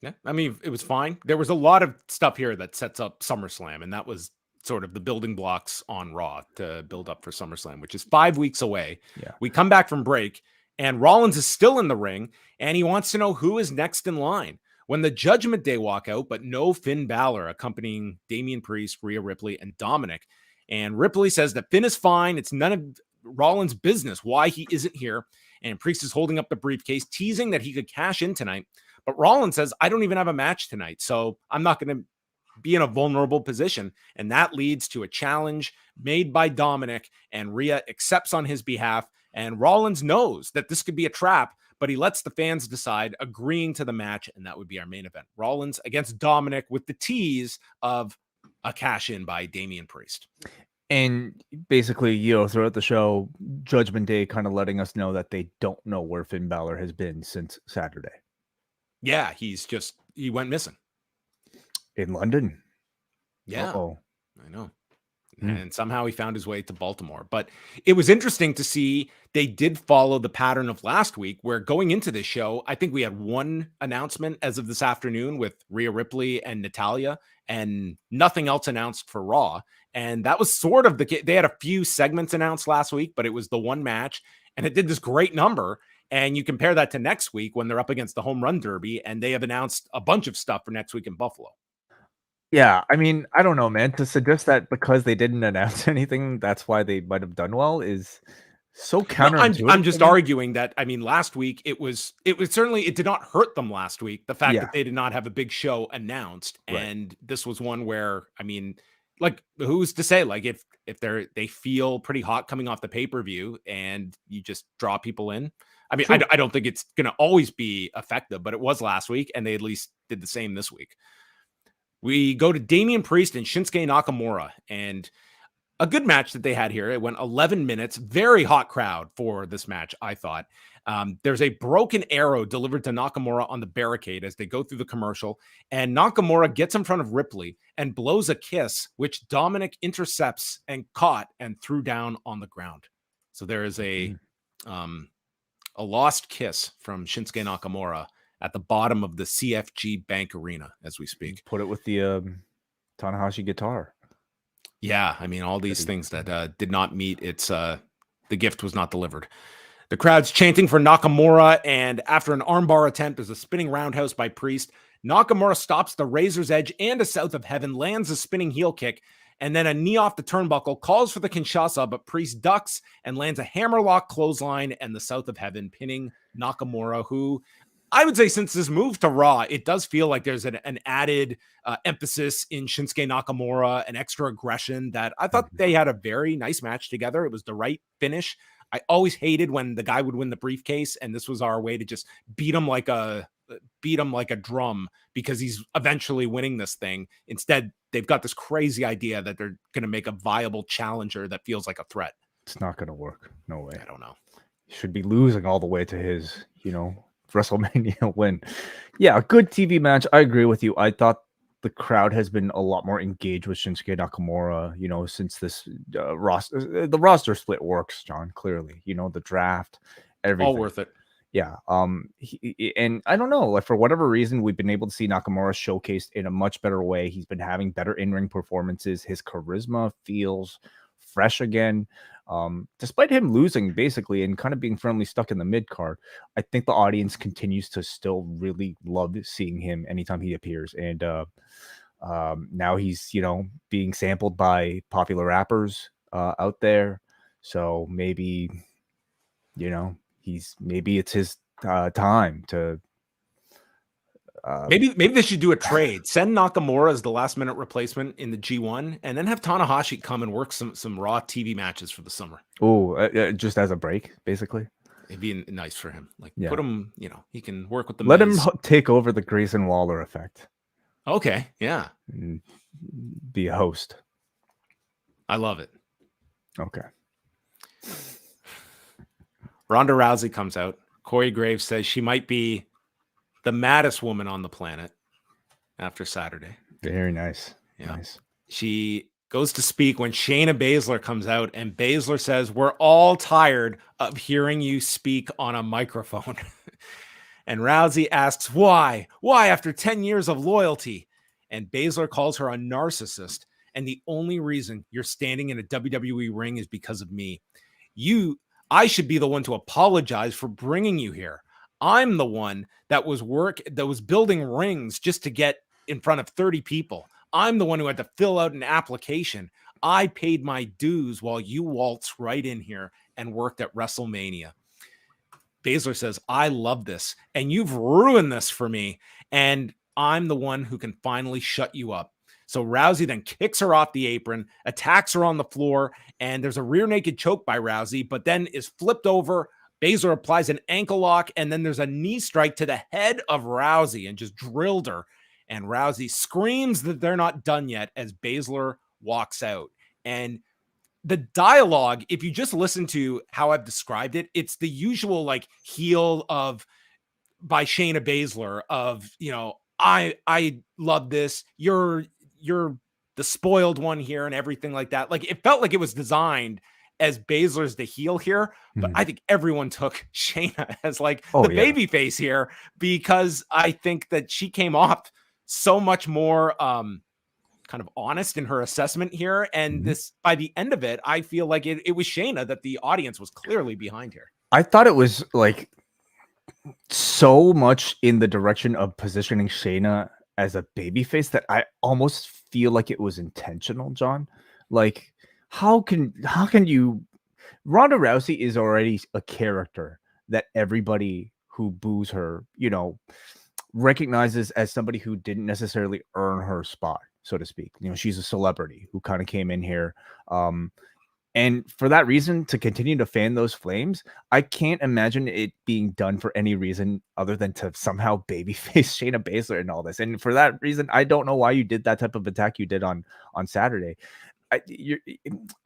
Yeah, I mean, it was fine. There was a lot of stuff here that sets up SummerSlam, and that was sort of the building blocks on Raw to build up for SummerSlam, which is 5 weeks away. Yeah. We come back from break, and Rollins is still in the ring, and he wants to know who is next in line. When the Judgment Day walk out, but no Finn Balor accompanying Damian Priest, Rhea Ripley, and Dominik. And Ripley says that Finn is fine. It's none of Rollins' business why he isn't here. And Priest is holding up the briefcase, teasing that he could cash in tonight. But Rollins says, I don't even have a match tonight, so I'm not going to be in a vulnerable position. And that leads to a challenge made by Dominik, and Rhea accepts on his behalf. And Rollins knows that this could be a trap, but he lets the fans decide, agreeing to the match, and that would be our main event. Rollins against Dominik with the tease of a cash-in by Damian Priest. And basically, throughout the show, Judgment Day kind of letting us know that they don't know where Finn Balor has been since Saturday. Yeah, he went missing. In London. Yeah. Uh-oh. I know. And somehow he found his way to Baltimore. But it was interesting to see they did follow the pattern of last week, where going into this show, I think we had one announcement as of this afternoon with Rhea Ripley and Natalya, and nothing else announced for Raw. And that was sort of they had a few segments announced last week, but it was the one match, and it did this great number. And you compare that to next week when they're up against the Home Run Derby, and they have announced a bunch of stuff for next week in Buffalo. Yeah, I mean, I don't know, man. To suggest that because they didn't announce anything, that's why they might have done well is so counterintuitive. No, I'm just arguing that, I mean, last week it was certainly, it did not hurt them last week, the fact that they did not have a big show announced. Right. And this was one where, I mean, like, who's to say, like, if they feel pretty hot coming off the pay-per-view and you just draw people in. I mean, I don't think it's going to always be effective, but it was last week, and they at least did the same this week. We go to Damian Priest and Shinsuke Nakamura, and a good match that they had here. It went 11 minutes. Very hot crowd for this match, I thought. There's a broken arrow delivered to Nakamura on the barricade as they go through the commercial, and Nakamura gets in front of Ripley and blows a kiss, which Dominik intercepts and caught and threw down on the ground. So there is a lost kiss from Shinsuke Nakamura at the bottom of the CFG Bank Arena as we speak. Put it with the Tanahashi guitar. Yeah, I mean, all these things that did not meet its, the gift was not delivered. The crowd's chanting for Nakamura, and after an armbar attempt, there's a spinning roundhouse by Priest. Nakamura stops the Razor's Edge and a South of Heaven, lands a spinning heel kick, and then a knee off the turnbuckle, calls for the Kinshasa, but Priest ducks and lands a hammerlock clothesline and the South of Heaven, pinning Nakamura, who I would say since this move to Raw, it does feel like there's an added emphasis in Shinsuke Nakamura, an extra aggression that I thought they had a very nice match together. It was the right finish. I always hated when the guy would win the briefcase, and this was our way to just beat him like a drum because he's eventually winning this thing. Instead, they've got this crazy idea that they're going to make a viable challenger that feels like a threat. It's not going to work. No way. I don't know. He should be losing all the way to his, WrestleMania win. Yeah, a good TV match. I agree with you. I thought the crowd has been a lot more engaged with Shinsuke Nakamura, since this roster. The roster split works, John, clearly. The draft, everything. All worth it. Yeah. And I don't know, like, for whatever reason, we've been able to see Nakamura showcased in a much better way. He's been having better in-ring performances. His charisma feels fresh again. Despite him losing basically and kind of being firmly stuck in the mid card, I think the audience continues to still really love seeing him anytime he appears. And now he's, being sampled by popular rappers out there. So maybe, maybe it's his time to. Maybe they should do a trade. Send Nakamura as the last minute replacement in the G1, and then have Tanahashi come and work some Raw TV matches for the summer. Oh, just as a break, basically. It'd be nice for him. Like, put him, he can work with the. Let him take over the Grayson Waller effect. Okay, yeah. And be a host. I love it. Okay. Ronda Rousey comes out. Corey Graves says she might be the maddest woman on the planet after Saturday. Very nice. Yeah. Nice. She goes to speak when Shayna Baszler comes out, and Baszler says, "We're all tired of hearing you speak on a microphone." And Rousey asks, why? Why after 10 years of loyalty? And Baszler calls her a narcissist. And the only reason you're standing in a WWE ring is because of me. I should be the one to apologize for bringing you here. I'm the one that was building rings just to get in front of 30 people. I'm the one who had to fill out an application. I paid my dues while you waltzed right in here and worked at WrestleMania. Baszler says, I love this, and you've ruined this for me, and I'm the one who can finally shut you up. So Rousey then kicks her off the apron, attacks her on the floor, and there's a rear naked choke by Rousey, but then is flipped over. Baszler applies an ankle lock, and then there's a knee strike to the head of Rousey and just drilled her. And Rousey screams that they're not done yet as Baszler walks out. And the dialogue, if you just listen to how I've described it, it's the usual like heel by Shayna Baszler of, I love this. You're the spoiled one here and everything like that. Like it felt like it was designed as Baszler's the heel here, but I think everyone took Shayna as like baby face here because I think that she came off so much more kind of honest in her assessment here. And this, by the end of it, I feel like it was Shayna that the audience was clearly behind here. I thought it was like so much in the direction of positioning Shayna as a babyface that I almost feel like it was intentional, John. Like, how can you? Ronda Rousey is already a character that everybody who boos her, recognizes as somebody who didn't necessarily earn her spot, so to speak. She's a celebrity who kind of came in here. And for that reason, to continue to fan those flames, I can't imagine it being done for any reason other than to somehow babyface Shayna Baszler and all this. And for that reason, I don't know why you did that type of attack you did on Saturday.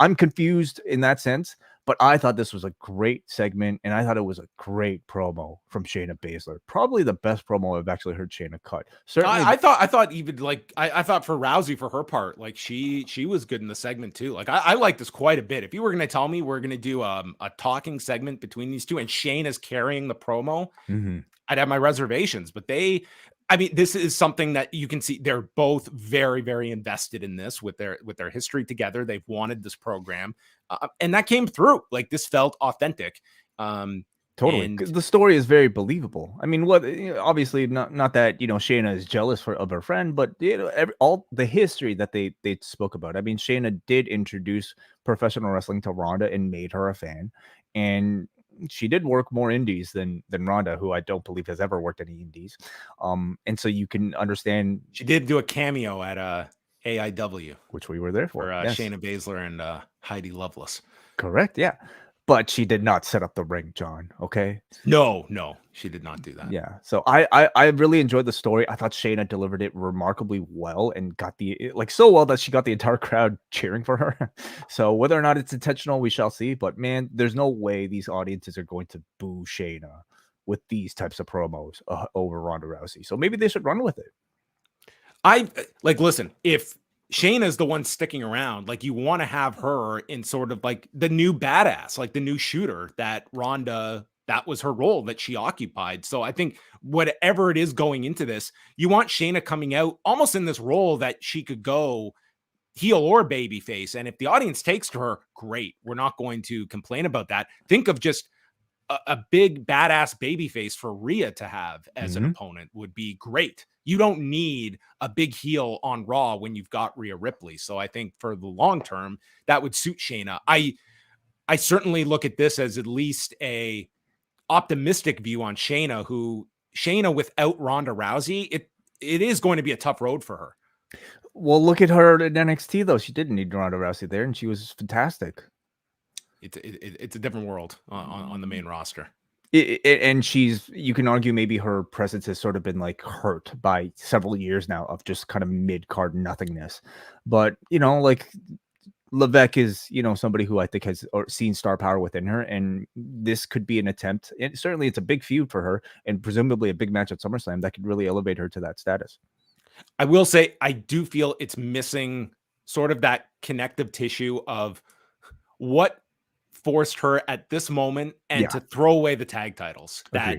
I'm confused in that sense, but I thought this was a great segment, and I thought it was a great promo from Shayna Baszler. Probably the best promo I've actually heard Shayna cut. Certainly, I thought even like I thought for Rousey, for her part, like she was good in the segment too. Like I like this quite a bit. If you were going to tell me we're going to do a talking segment between these two and Shayna's carrying the promo, I'd have my reservations. But this is something that you can see they're both very, very invested in this with their history together. They've wanted this program, and that came through. Like this felt authentic. Totally, and the story is very believable. I mean, obviously not that Shayna is jealous of her friend, but all the history that they spoke about. I mean, Shayna did introduce professional wrestling to Ronda and made her a fan, and she did work more indies than Ronda, who I don't believe has ever worked any indies. And so you can understand she did do a cameo at AEW, which we were there for. Yes. Shayna Baszler and Heidi Lovelace. Correct, yeah. But she did not set up the ring, John. Okay. No, she did not do that. Yeah. So I really enjoyed the story. I thought Shayna delivered it remarkably well and got so well that she got the entire crowd cheering for her. So whether or not it's intentional, we shall see. But man, there's no way these audiences are going to boo Shayna with these types of promos over Ronda Rousey. So maybe they should run with it. Listen, if Shayna's the one sticking around, like you want to have her in sort of like the new badass, like the new shooter that Ronda, that was her role that she occupied. So I think whatever it is going into this, you want Shayna coming out almost in this role that she could go heel or babyface. And if the audience takes to her, great. We're not going to complain about that. Think of just a big badass babyface for Rhea to have as an opponent would be great. You don't need a big heel on Raw when you've got Rhea Ripley. So I think for the long term, that would suit Shayna. I certainly look at this as at least a optimistic view on Shayna, without Ronda Rousey, it is going to be a tough road for her. Well, look at her at NXT though. She didn't need Ronda Rousey there, and she was fantastic. It's a different world on the main roster. And you can argue maybe her presence has sort of been like hurt by several years now of just kind of mid-card nothingness. But, like Levesque is, somebody who I think has seen star power within her. And this could be an attempt. And certainly it's a big feud for her and presumably a big match at SummerSlam that could really elevate her to that status. I will say, I do feel it's missing sort of that connective tissue of what forced her at this moment and to throw away the tag titles. That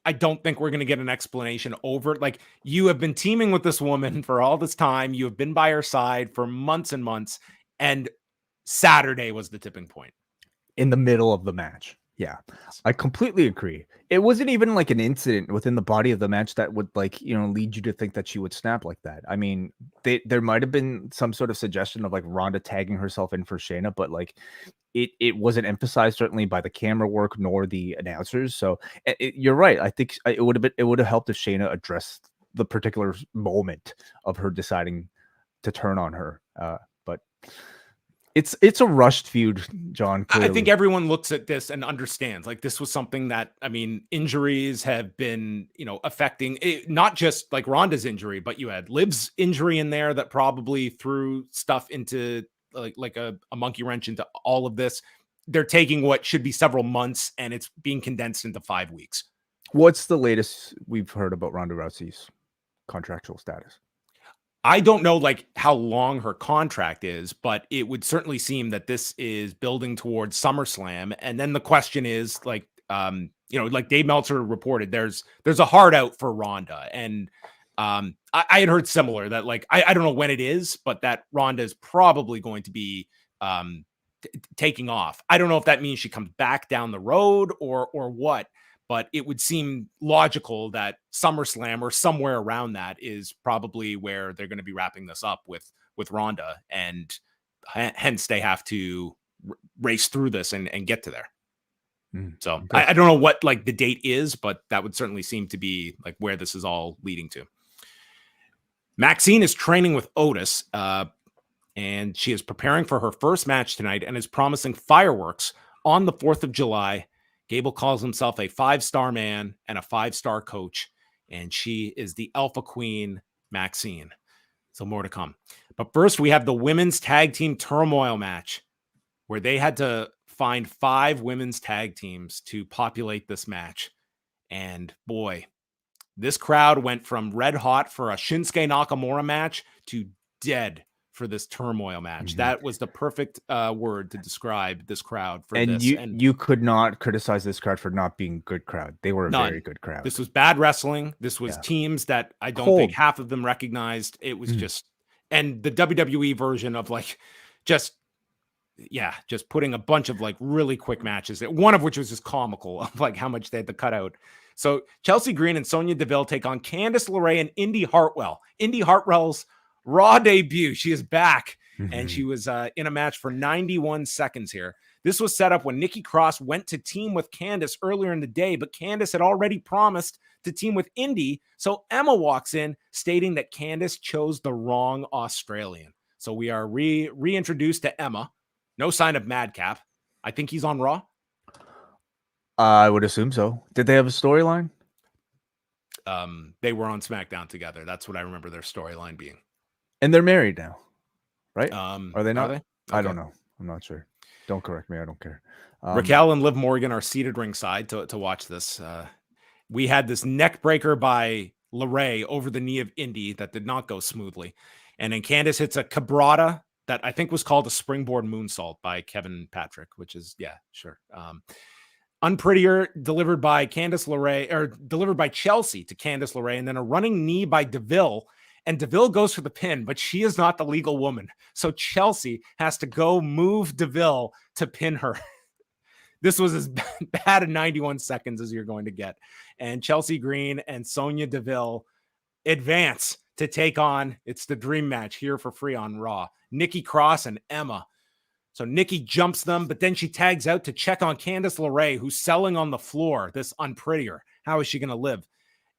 I don't think we're going to get an explanation over. Like, you have been teaming with this woman for all this time. You have been by her side for months and months. And Saturday was the tipping point. In the middle of the match. Yeah, I completely agree. It wasn't even like an incident within the body of the match that would lead you to think that she would snap like that. I mean, there might have been some sort of suggestion of like Ronda tagging herself in for Shayna, but like it wasn't emphasized certainly by the camera work nor the announcers. So you're right. I think it would have helped if Shayna addressed the particular moment of her deciding to turn on her. But it's a rushed feud, John. Clearly. I think everyone looks at this and understands like this was something that, I mean, injuries have been, affecting it, not just like Ronda's injury, but you had Liv's injury in there that probably threw stuff into like a monkey wrench into all of this. They're taking what should be several months and it's being condensed into 5 weeks. What's the latest we've heard about Ronda Rousey's contractual status? I don't know like how long her contract is, but it would certainly seem that this is building towards SummerSlam. And then the question is like, like Dave Meltzer reported, there's a hard out for Ronda. And I had heard similar that like, I don't know when it is, but that Ronda is probably going to be taking off. I don't know if that means she comes back down the road or what. But it would seem logical that SummerSlam or somewhere around that is probably where they're going to be wrapping this up with Ronda. And hence they have to race through this and get to there. So okay. I don't know what like the date is, but that would certainly seem to be like where this is all leading to. Maxine is training with Otis and she is preparing for her first match tonight and is promising fireworks on the 4th of July. Gable calls himself a 5-star man and a 5-star coach, and she is the alpha queen, Maxine. So more to come. But first, we have the women's tag team turmoil match, where they had to find 5 women's tag teams to populate this match. And boy, this crowd went from red hot for a Shinsuke Nakamura match to dead for this turmoil match. That was the perfect word to describe this crowd for this. And you could not criticize this crowd for not being good crowd. They were a very good crowd. This was bad wrestling. This was teams that I don't think half of them recognized. It was just, and the WWE version of like, just putting a bunch of like really quick matches, one of which was just comical of like how much they had to cut out. So Chelsea Green and Sonya Deville take on Candice LeRae and Indy Hartwell. Indy Hartwell's Raw debut. She is back, and she was in a match for 91 seconds here. This was set up when Nikki Cross went to team with Candice earlier in the day, but Candice had already promised to team with Indy, so Emma walks in stating that Candice chose the wrong Australian. So we are reintroduced to Emma. No sign of Madcap. I think he's on Raw. I would assume so. Did they have a storyline? They were on SmackDown together. That's what I remember their storyline being. And they're married now, right? Are they not? Are they? Okay. I don't know. I'm not sure. Don't correct me. I don't care. Raquel and Liv Morgan are seated ringside to watch this. We had this neck breaker by LeRae over the knee of Indy that did not go smoothly. And then Candice hits a cabrata that I think was called a springboard moonsault by Kevin Patrick, which is, sure. Unprettier delivered by Candice LeRae, or delivered by Chelsea to Candice LeRae, and then a running knee by Deville. And Deville goes for the pin, but she is not the legal woman. So Chelsea has to go move Deville to pin her. This was as bad in 91 seconds as you're going to get. And Chelsea Green and Sonya Deville advance to take on, it's the dream match here for free on Raw, Nikki Cross and Emma. So Nikki jumps them, but then she tags out to check on Candice LeRae, who's selling on the floor, this Unprettier. How is she going to live?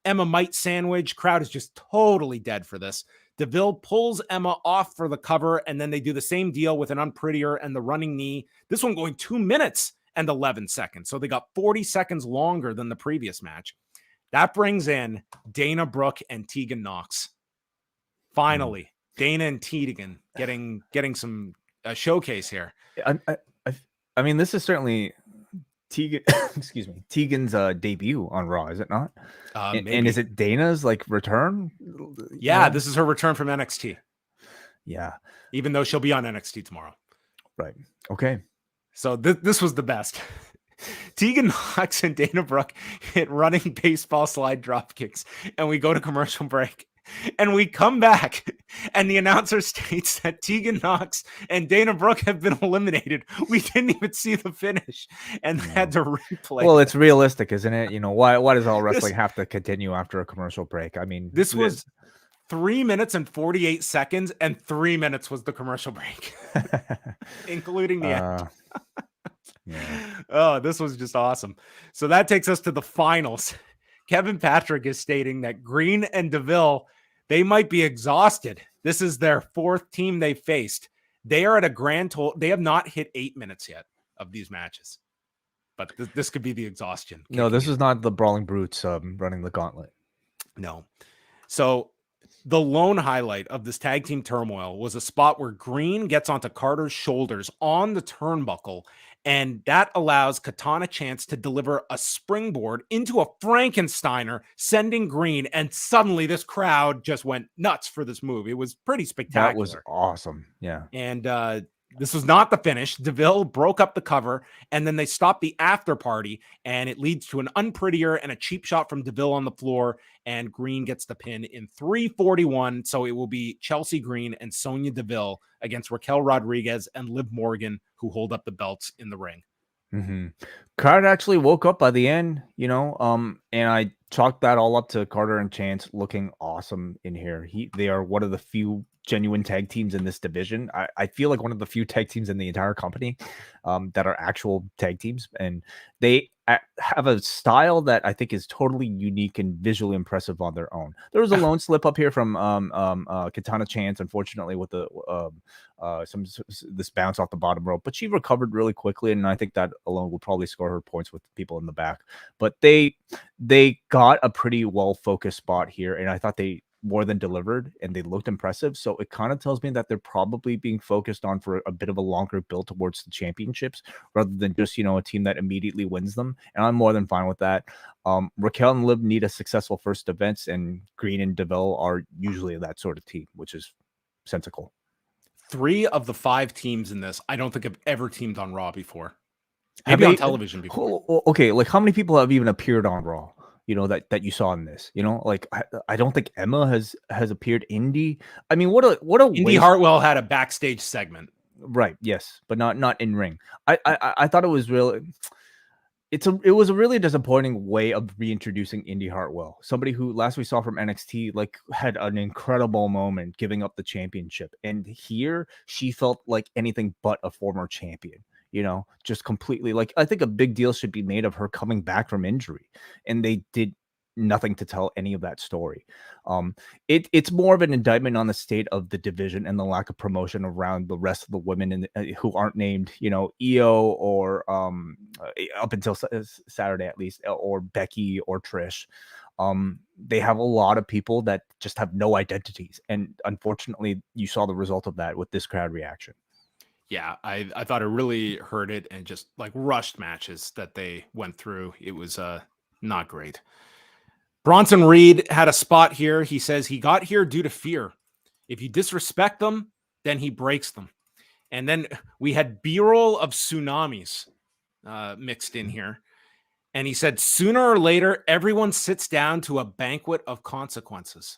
Emma might sandwich. Crowd is just totally dead for this. Deville pulls Emma off for the cover, and then they do the same deal with an Unprettier and the running knee. This one going 2 minutes and 11 seconds. So they got 40 seconds longer than the previous match. That brings in Dana Brooke and Tegan Nox. Finally, Dana and Tegan getting some showcase here. I mean, this is certainly Tegan, Tegan's debut on Raw, is it not? And is it Dana's like return? Yeah, this is her return from NXT. Yeah, even though she'll be on NXT tomorrow. Right. Okay. So this was the best. Tegan Knox and Dana Brooke hit running baseball slide drop kicks, and we go to commercial break. And we come back, and the announcer states that Tegan Knox and Dana Brooke have been eliminated. We didn't even see the finish, and had to replay. Well, it's realistic, isn't it? You know, why does all wrestling have to continue after a commercial break? I mean, this was 3 minutes and 48 seconds, and 3 minutes was the commercial break, including the end. Yeah. Oh, this was just awesome. So that takes us to the finals. Kevin Patrick is stating that Green and DeVille, they might be exhausted. This is their fourth team they faced. They are at a grand total. They have not hit 8 minutes yet of these matches. But this could be the exhaustion. No, this is not the Brawling Brutes running the gauntlet. No. So the lone highlight of this tag team turmoil was a spot where Green gets onto Carter's shoulders on the turnbuckle, and that allows Katana Chance to deliver a springboard into a Frankensteiner, sending Green, and suddenly this crowd just went nuts for this move. It was pretty spectacular. That was awesome. Yeah. And this was not the finish. DeVille broke up the cover, and then they stopped the after party, and it leads to an unprettier and a cheap shot from DeVille on the floor, and Green gets the pin in 3:41. So it will be Chelsea Green and Sonya Deville against Raquel Rodriguez and Liv Morgan, who hold up the belts in the ring. Mm-hmm. Carter actually woke up by the end, you know, and I chalked that all up to Carter and Chance looking awesome in here. They are one of the few genuine tag teams in this division. I feel like one of the few tag teams in the entire company that are actual tag teams, and they have a style that I think is totally unique and visually impressive on their own. There was a lone slip up here from Katana Chance, unfortunately, with the this bounce off the bottom rope, but she recovered really quickly, and I think that alone will probably score her points with people in the back. But they got a pretty well focused spot here, and I thought they more than delivered, and they looked impressive. So it kind of tells me that they're probably being focused on for a bit of a longer build towards the championships rather than just, you know, a team that immediately wins them. And I'm more than fine with that. Raquel and Liv need a successful first events, and Green and DeVille are usually that sort of team, which is sensical. 3 of the 5 teams in this, I don't think have ever teamed on Raw before. Maybe on television before. Okay, like how many people have even appeared on Raw? You know, that you saw in this, you know, like I don't think Emma has appeared. Indy. I mean, what a Indy Hartwell had a backstage segment. Right. Yes. But not in ring. I thought it was really, it was a really disappointing way of reintroducing Indy Hartwell. Somebody who last we saw from NXT, like, had an incredible moment giving up the championship. And here she felt like anything but a former champion. You know, just completely, like, I think a big deal should be made of her coming back from injury, and they did nothing to tell any of that story. It's more of an indictment on the state of the division and the lack of promotion around the rest of the women who aren't named, you know, Io or up until Saturday at least, or Becky or Trish. They have a lot of people that just have no identities, and unfortunately, you saw the result of that with this crowd reaction. Yeah, I thought it really hurt it, and just like rushed matches that they went through. It was not great. Bronson Reed had a spot here. He says he got here due to fear. If you disrespect them, then he breaks them. And then we had B-roll of tsunamis mixed in here. And he said, sooner or later, everyone sits down to a banquet of consequences.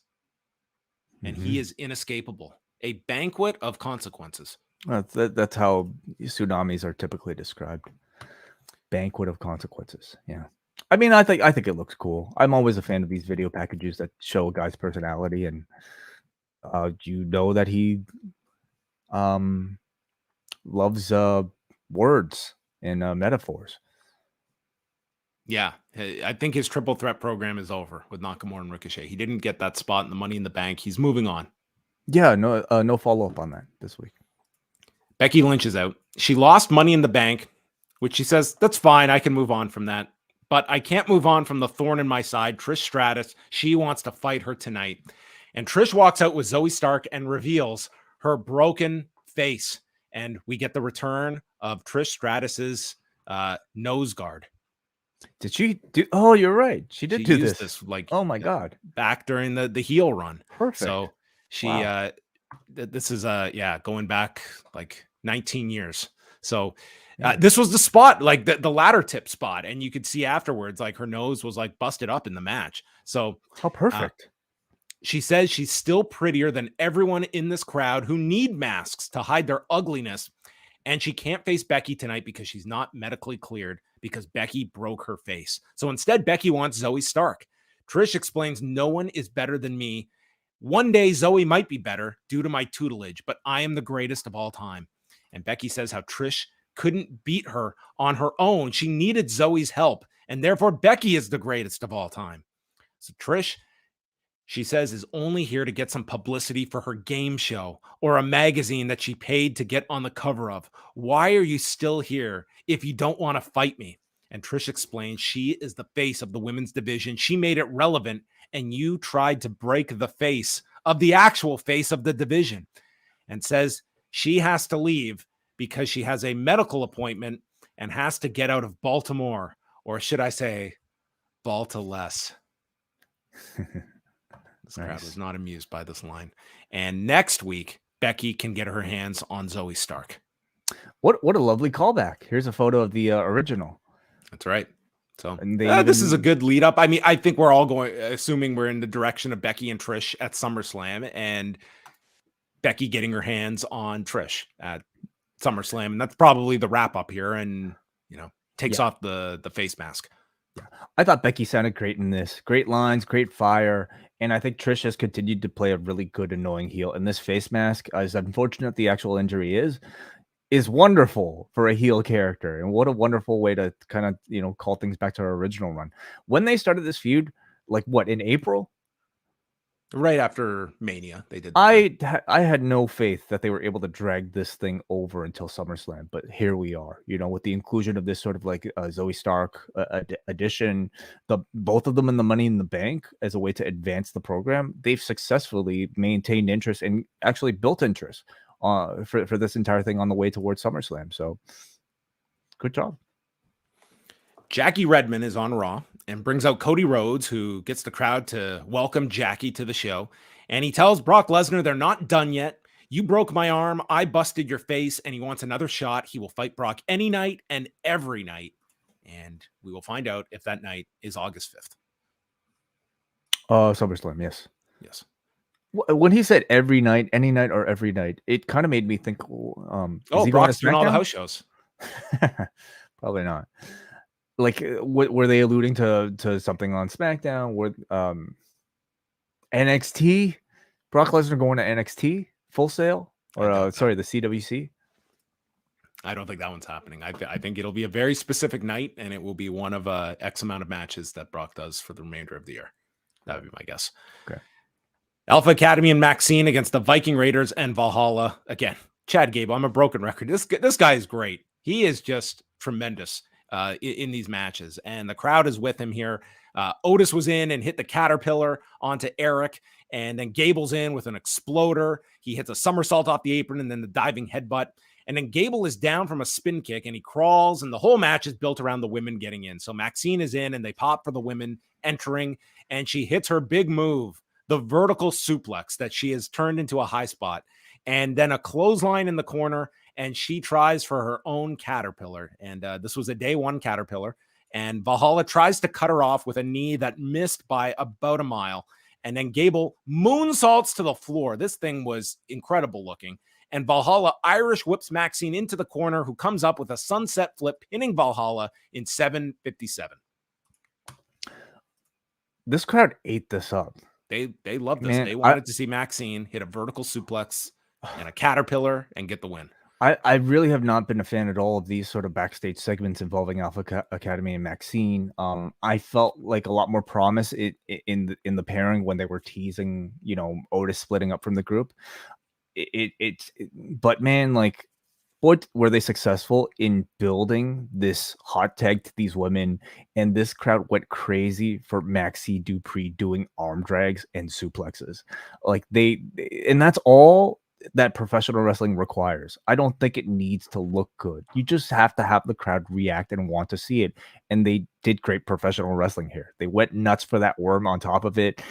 And he is inescapable. A banquet of consequences. That's how tsunamis are typically described. Banquet of consequences. Yeah. I mean, I think it looks cool. I'm always a fan of these video packages that show a guy's personality, and you know that he loves words and metaphors. Yeah, I think his triple threat program is over with Nakamura and Ricochet. He didn't get that spot in the Money in the Bank. He's moving on. Yeah, no follow-up on that this week. Becky Lynch is out. She lost Money in the Bank, which she says, that's fine. I can move on from that. But I can't move on from the thorn in my side, Trish Stratus. She wants to fight her tonight. And Trish walks out with Zoe Stark and reveals her broken face. And we get the return of Trish Stratus's nose guard. Did she do? Oh, you're right. She did do this. Like, oh my God, back during the heel run. Perfect. So she, this is going back like 19 years. So this was the spot, like the ladder tip spot. And you could see afterwards, like her nose was like busted up in the match. So how perfect. She says she's still prettier than everyone in this crowd who need masks to hide their ugliness. And she can't face Becky tonight because she's not medically cleared because Becky broke her face. So instead, Becky wants Zoe Stark. Trish explains no one is better than me. One day, Zoe might be better due to my tutelage, but I am the greatest of all time. And Becky says how Trish couldn't beat her on her own. She needed Zoe's help, and therefore Becky is the greatest of all time. So Trish, she says, is only here to get some publicity for her game show or a magazine that she paid to get on the cover of. Why are you still here if you don't want to fight me? And Trish explains she is the face of the women's division. She made it relevant, and you tried to break the face of the actual face of the division. And says she has to leave because she has a medical appointment and has to get out of Baltimore, or should I say, Balta-less. This crowd was not amused by this line. And next week, Becky can get her hands on Zoe Stark. What a lovely callback. Here's a photo of the original. That's right. So this is a good lead up. I mean, I think we're all assuming we're in the direction of Becky and Trish at SummerSlam, and Becky getting her hands on Trish at SummerSlam. And that's probably the wrap up here, and takes off the face mask. Yeah, I thought Becky sounded great in this. Great lines, great fire. And I think Trish has continued to play a really good, annoying heel. And this face mask, as unfortunate the actual injury is wonderful for a heel character. And what a wonderful way to kind of, call things back to our original run. When they started this feud, like what, in April? Right after Mania, they did. I had no faith that they were able to drag this thing over until SummerSlam, but here we are. With the inclusion of this sort of like Zoe Stark addition, both of them in the Money in the Bank as a way to advance the program, they've successfully maintained interest and actually built interest for this entire thing on the way towards SummerSlam. So, good job. Jackie Redmond is on Raw and brings out Cody Rhodes, who gets the crowd to welcome Jackie to the show. And he tells Brock Lesnar they're not done yet. You broke my arm. I busted your face, and he wants another shot. He will fight Brock any night and every night. And we will find out if that night is August 5th. SummerSlam, yes. Yes. When he said every night, any night, or every night, it kind of made me think, is he Brock's doing all the house shows. Probably not. Like, were they alluding to something on SmackDown? Were NXT? Brock Lesnar going to NXT full sale? Or the CWC? I don't think that one's happening. I think it'll be a very specific night, and it will be one of X amount of matches that Brock does for the remainder of the year. That would be my guess. Okay. Alpha Academy and Maxine against the Viking Raiders and Valhalla. Again, Chad Gable, I'm a broken record. This guy is great. He is just tremendous in these matches, and the crowd is with him here. Otis was in and hit the caterpillar onto Eric, and then Gable's in with an exploder. He hits a somersault off the apron and then the diving headbutt, and then Gable is down from a spin kick and he crawls, and the whole match is built around the women getting in. So Maxine is in and they pop for the women entering, and she hits her big move, the vertical suplex that she has turned into a high spot, and then a clothesline in the corner, and she tries for her own caterpillar. And this was a day one caterpillar. And Valhalla tries to cut her off with a knee that missed by about a mile. And then Gable moonsaults to the floor. This thing was incredible looking. And Valhalla Irish whips Maxine into the corner, who comes up with a sunset flip, pinning Valhalla in 7:57. This crowd ate this up. They loved this. Man, they wanted to see Maxine hit a vertical suplex and a caterpillar and get the win. I really have not been a fan at all of these sort of backstage segments involving Alpha Academy and Maxine. I felt like a lot more promise in the pairing when they were teasing, Otis splitting up from the group. But man, like, what were they successful in building this hot tag to these women? And this crowd went crazy for Maxie Dupree doing arm drags and suplexes. Like and that's all that professional wrestling requires. I don't think it needs to look good. You just have to have the crowd react and want to see it. And they did great professional wrestling here. They went nuts for that worm on top of it.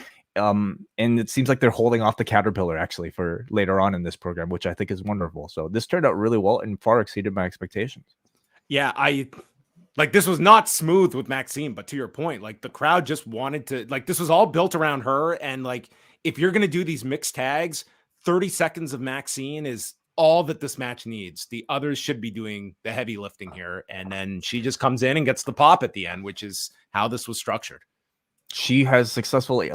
And it seems like they're holding off the caterpillar actually for later on in this program, which I think is wonderful. So this turned out really well and far exceeded my expectations. Yeah, this was not smooth with Maxine, but to your point, like the crowd just wanted to, like, this was all built around her. And like, if you're going to do these mixed tags, 30 seconds of Maxine is all that this match needs. The others should be doing the heavy lifting here. And then she just comes in and gets the pop at the end, which is how this was structured. She has successfully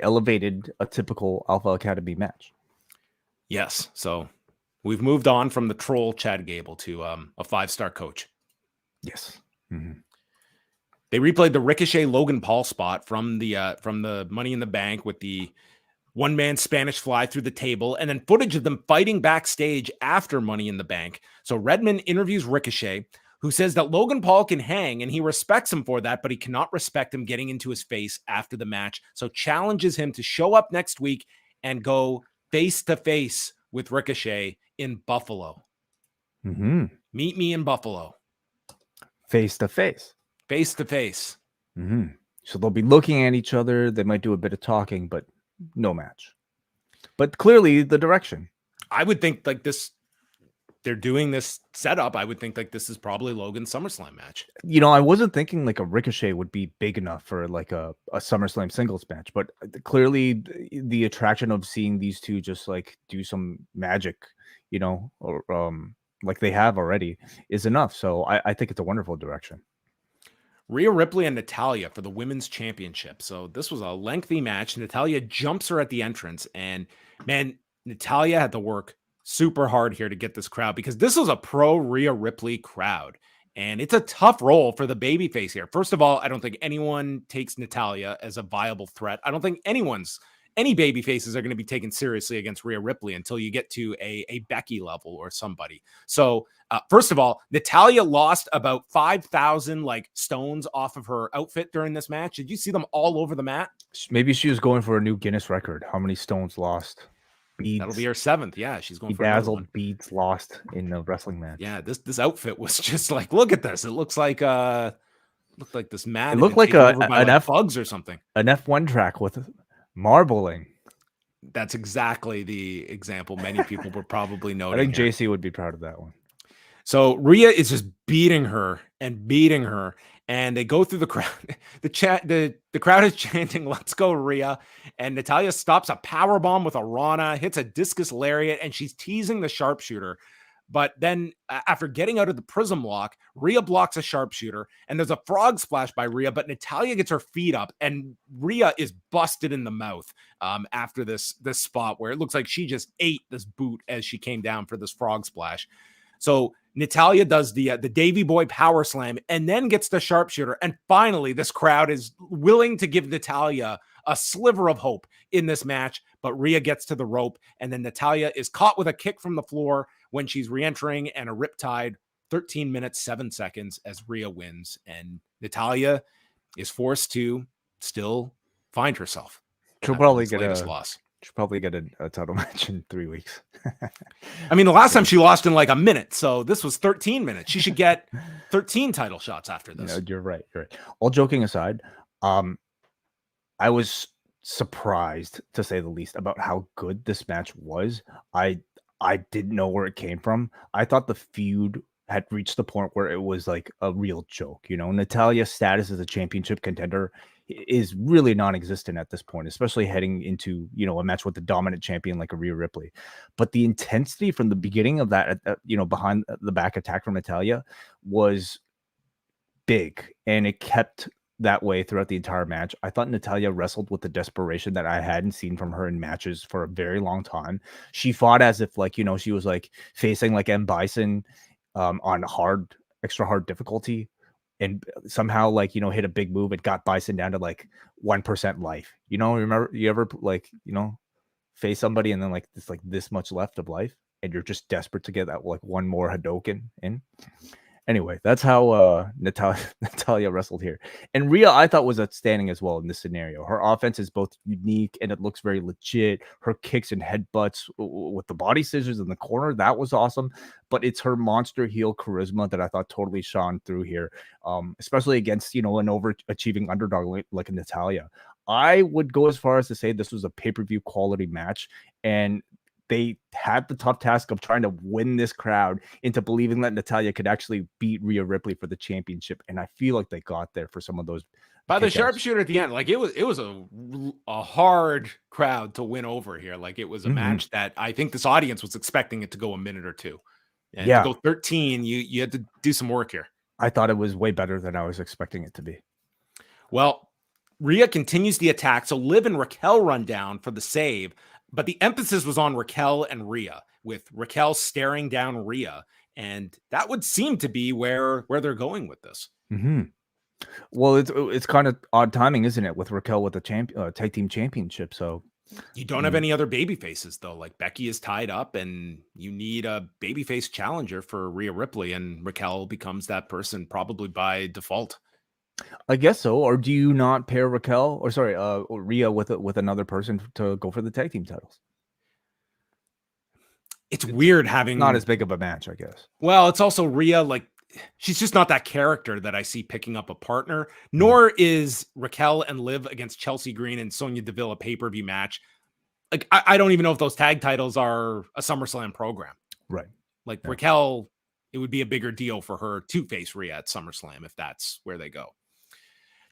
elevated a typical Alpha Academy match. Yes. So we've moved on from the troll Chad Gable to a 5-star coach. Yes. Mm-hmm. They replayed the Ricochet Logan Paul spot from the Money in the Bank with the one-man Spanish fly through the table, and then footage of them fighting backstage after Money in the Bank. So Redmond interviews Ricochet, who says that Logan Paul can hang, and he respects him for that, but he cannot respect him getting into his face after the match. So challenges him to show up next week and go face-to-face with Ricochet in Buffalo. Mm-hmm. Meet me in Buffalo. Face-to-face. Face-to-face. Mm-hmm. So they'll be looking at each other. They might do a bit of talking, but no match. But clearly the direction. I would think like this, they're doing this setup. I would think like this is probably Logan's SummerSlam match. You know, I wasn't thinking like a Ricochet would be big enough for like a SummerSlam singles match, but clearly the attraction of seeing these two just like do some magic, you know, or like they have already is enough. So I think it's a wonderful direction. Rhea Ripley and Natalya for the women's championship. So this was a lengthy match. Natalya jumps her at the entrance, and man, Natalya had to work super hard here to get this crowd because this was a pro Rhea Ripley crowd, and it's a tough role for the babyface here. First of all, I don't think anyone takes Natalya as a viable threat. I don't think any baby faces are going to be taken seriously against Rhea Ripley until you get to a Becky level or somebody. So first of all, Natalya lost about 5,000 like stones off of her outfit during this match. Did you see them all over the mat? Maybe she was going for a new Guinness record. How many stones lost? Beads. That'll be her 7th. Yeah, she's going for bedazzled beads lost in a wrestling match. Yeah, this outfit was just like, look at this. It looks like this mat. It looked like an bugs or something. An F1 track with marbling. That's exactly the example many people were probably noting. I think JC would be proud of that one. So Rhea is just beating her, and they go through the crowd. The crowd is chanting, "Let's go, Rhea!" And Natalya stops a power bomb with a Rana, hits a discus lariat, and she's teasing the sharpshooter. But then after getting out of the prism lock, Rhea blocks a sharpshooter, and there's a frog splash by Rhea, but Natalya gets her feet up, and Rhea is busted in the mouth after this spot where it looks like she just ate this boot as she came down for this frog splash. So Natalya does the Davey Boy power slam and then gets the sharpshooter. And finally, this crowd is willing to give Natalya a sliver of hope in this match, but Rhea gets to the rope, and then Natalya is caught with a kick from the floor when she's re-entering, and a riptide 13 minutes, 7 seconds as Rhea wins. And Natalya is forced to still find herself. She'll probably get a loss. She'll probably get a title match in 3 weeks. I mean, the last time she lost in like a minute, so this was 13 minutes. She should get 13 title shots after this. No, you're right. All joking aside, I was surprised, to say the least, about how good this match was. I didn't know where it came from. I thought the feud had reached the point where it was like a real joke. You know, Natalya's status as a championship contender is really non-existent at this point, especially heading into, you know, a match with the dominant champion like a Rhea Ripley. But the intensity from the beginning of that, you know, behind the back attack from Natalya was big, and it kept that way throughout the entire match. I thought Natalya wrestled with the desperation that I hadn't seen from her in matches for a very long time. She fought as if, like, you know, she was like facing like M. Bison on extra hard difficulty, and somehow, like, you know, hit a big move. It got Bison down to like 1% life. You know, remember, you ever like, you know, face somebody and then like it's like this much left of life, and you're just desperate to get that like one more Hadoken in. Anyway, that's how Natalya wrestled here. And Rhea, I thought, was outstanding as well in this scenario. Her offense is both unique and it looks very legit. Her kicks and headbutts with the body scissors in the corner, that was awesome. But it's her monster heel charisma that I thought totally shone through here, especially against, you know, an overachieving underdog like Natalya. I would go as far as to say this was a pay-per-view quality match, and they had the tough task of trying to win this crowd into believing that Natalya could actually beat Rhea Ripley for the championship. And I feel like they got there for some of those. By the sharpshooter at the end, like it was a hard crowd to win over here. Like it was a match that I think this audience was expecting it to go a minute or two. And to go 13, you had to do some work here. I thought it was way better than I was expecting it to be. Well, Rhea continues the attack, so Liv and Raquel run down for the save, but the emphasis was on Raquel and Rhea, with Raquel staring down Rhea, and that would seem to be where they're going with this. Well, it's kind of odd timing, isn't it, with Raquel with the tag team championship? So you don't have any other baby faces, though. Like Becky is tied up, and you need a babyface challenger for Rhea Ripley, and Raquel becomes that person probably by default. I guess so. Or do you not pair Rhea with another person to go for the tag team titles? It's weird having not as big of a match, I guess. Well, it's also Rhea, like she's just not that character that I see picking up a partner, nor is Raquel and Liv against Chelsea Green and Sonya Deville a pay-per-view match. Like I don't even know if those tag titles are a SummerSlam program. Right. Like Raquel, it would be a bigger deal for her to face Rhea at SummerSlam if that's where they go.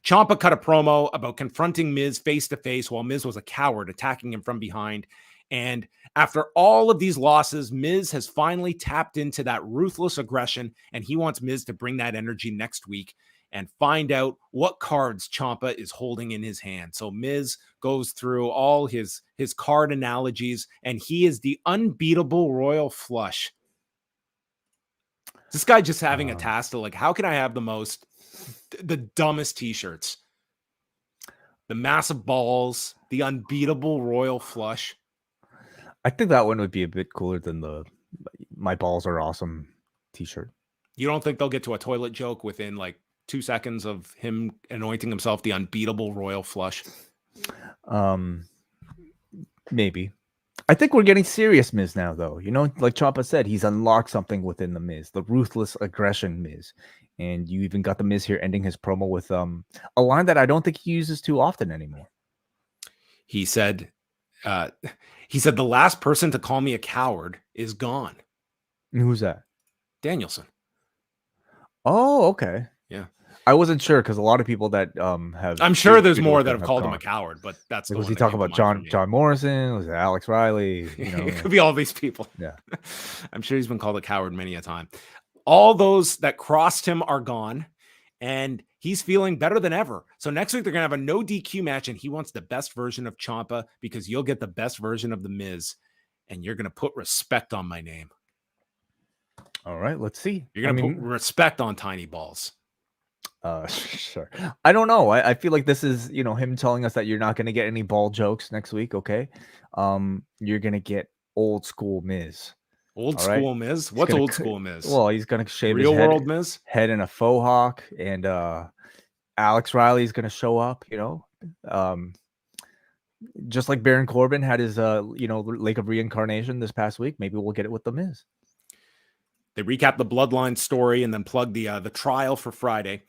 Ciampa cut a promo about confronting Miz face-to-face while Miz was a coward, attacking him from behind. And after all of these losses, Miz has finally tapped into that ruthless aggression, and he wants Miz to bring that energy next week and find out what cards Ciampa is holding in his hand. So Miz goes through all his card analogies, and he is the unbeatable Royal Flush. This guy just having a task to, like, how can I have the dumbest t-shirts, the massive balls, the unbeatable Royal Flush? I think that one would be a bit cooler than the "My balls are awesome" t-shirt. You don't think they'll get to a toilet joke within like 2 seconds of him anointing himself the unbeatable Royal Flush? Maybe. I think we're getting serious Miz now, though. You know, like Ciampa said, he's unlocked something within the Miz, the ruthless aggression Miz. And you even got the Miz here ending his promo with a line that I don't think he uses too often anymore. He said, the last person to call me a coward is gone. And who's that? Danielson. Oh, okay. Yeah. I wasn't sure because a lot of people that have... I'm sure there's more that have called him a coward, but that's... Was he talking about John Morrison? Was it Alex Riley? You know, it could be all these people. Yeah. I'm sure he's been called a coward many a time. All those that crossed him are gone, and he's feeling better than ever. So next week, they're going to have a no DQ match, and he wants the best version of Ciampa because you'll get the best version of The Miz, and you're going to put respect on my name. All right, let's see. You're going to put respect on Tiny Balls. Sure. I don't know. I feel like this is, him telling us that you're not going to get any ball jokes next week, okay? You're going to get old school Miz. Old school Miz? What's old school Miz? Well, he's going to shave Real his world Miz? Head in a faux hawk, and Alex Riley's going to show up, just like Baron Corbin had his, Lake of Reincarnation this past week. Maybe we'll get it with the Miz. They recap the Bloodline story and then plug the trial for Friday.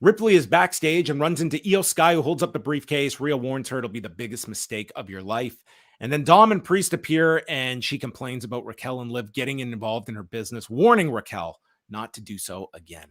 Ripley is backstage and runs into Io Sky, who holds up the briefcase. Rhea warns her it'll be the biggest mistake of your life. And then Dom and Priest appear, and she complains about Raquel and Liv getting involved in her business, warning Raquel not to do so again.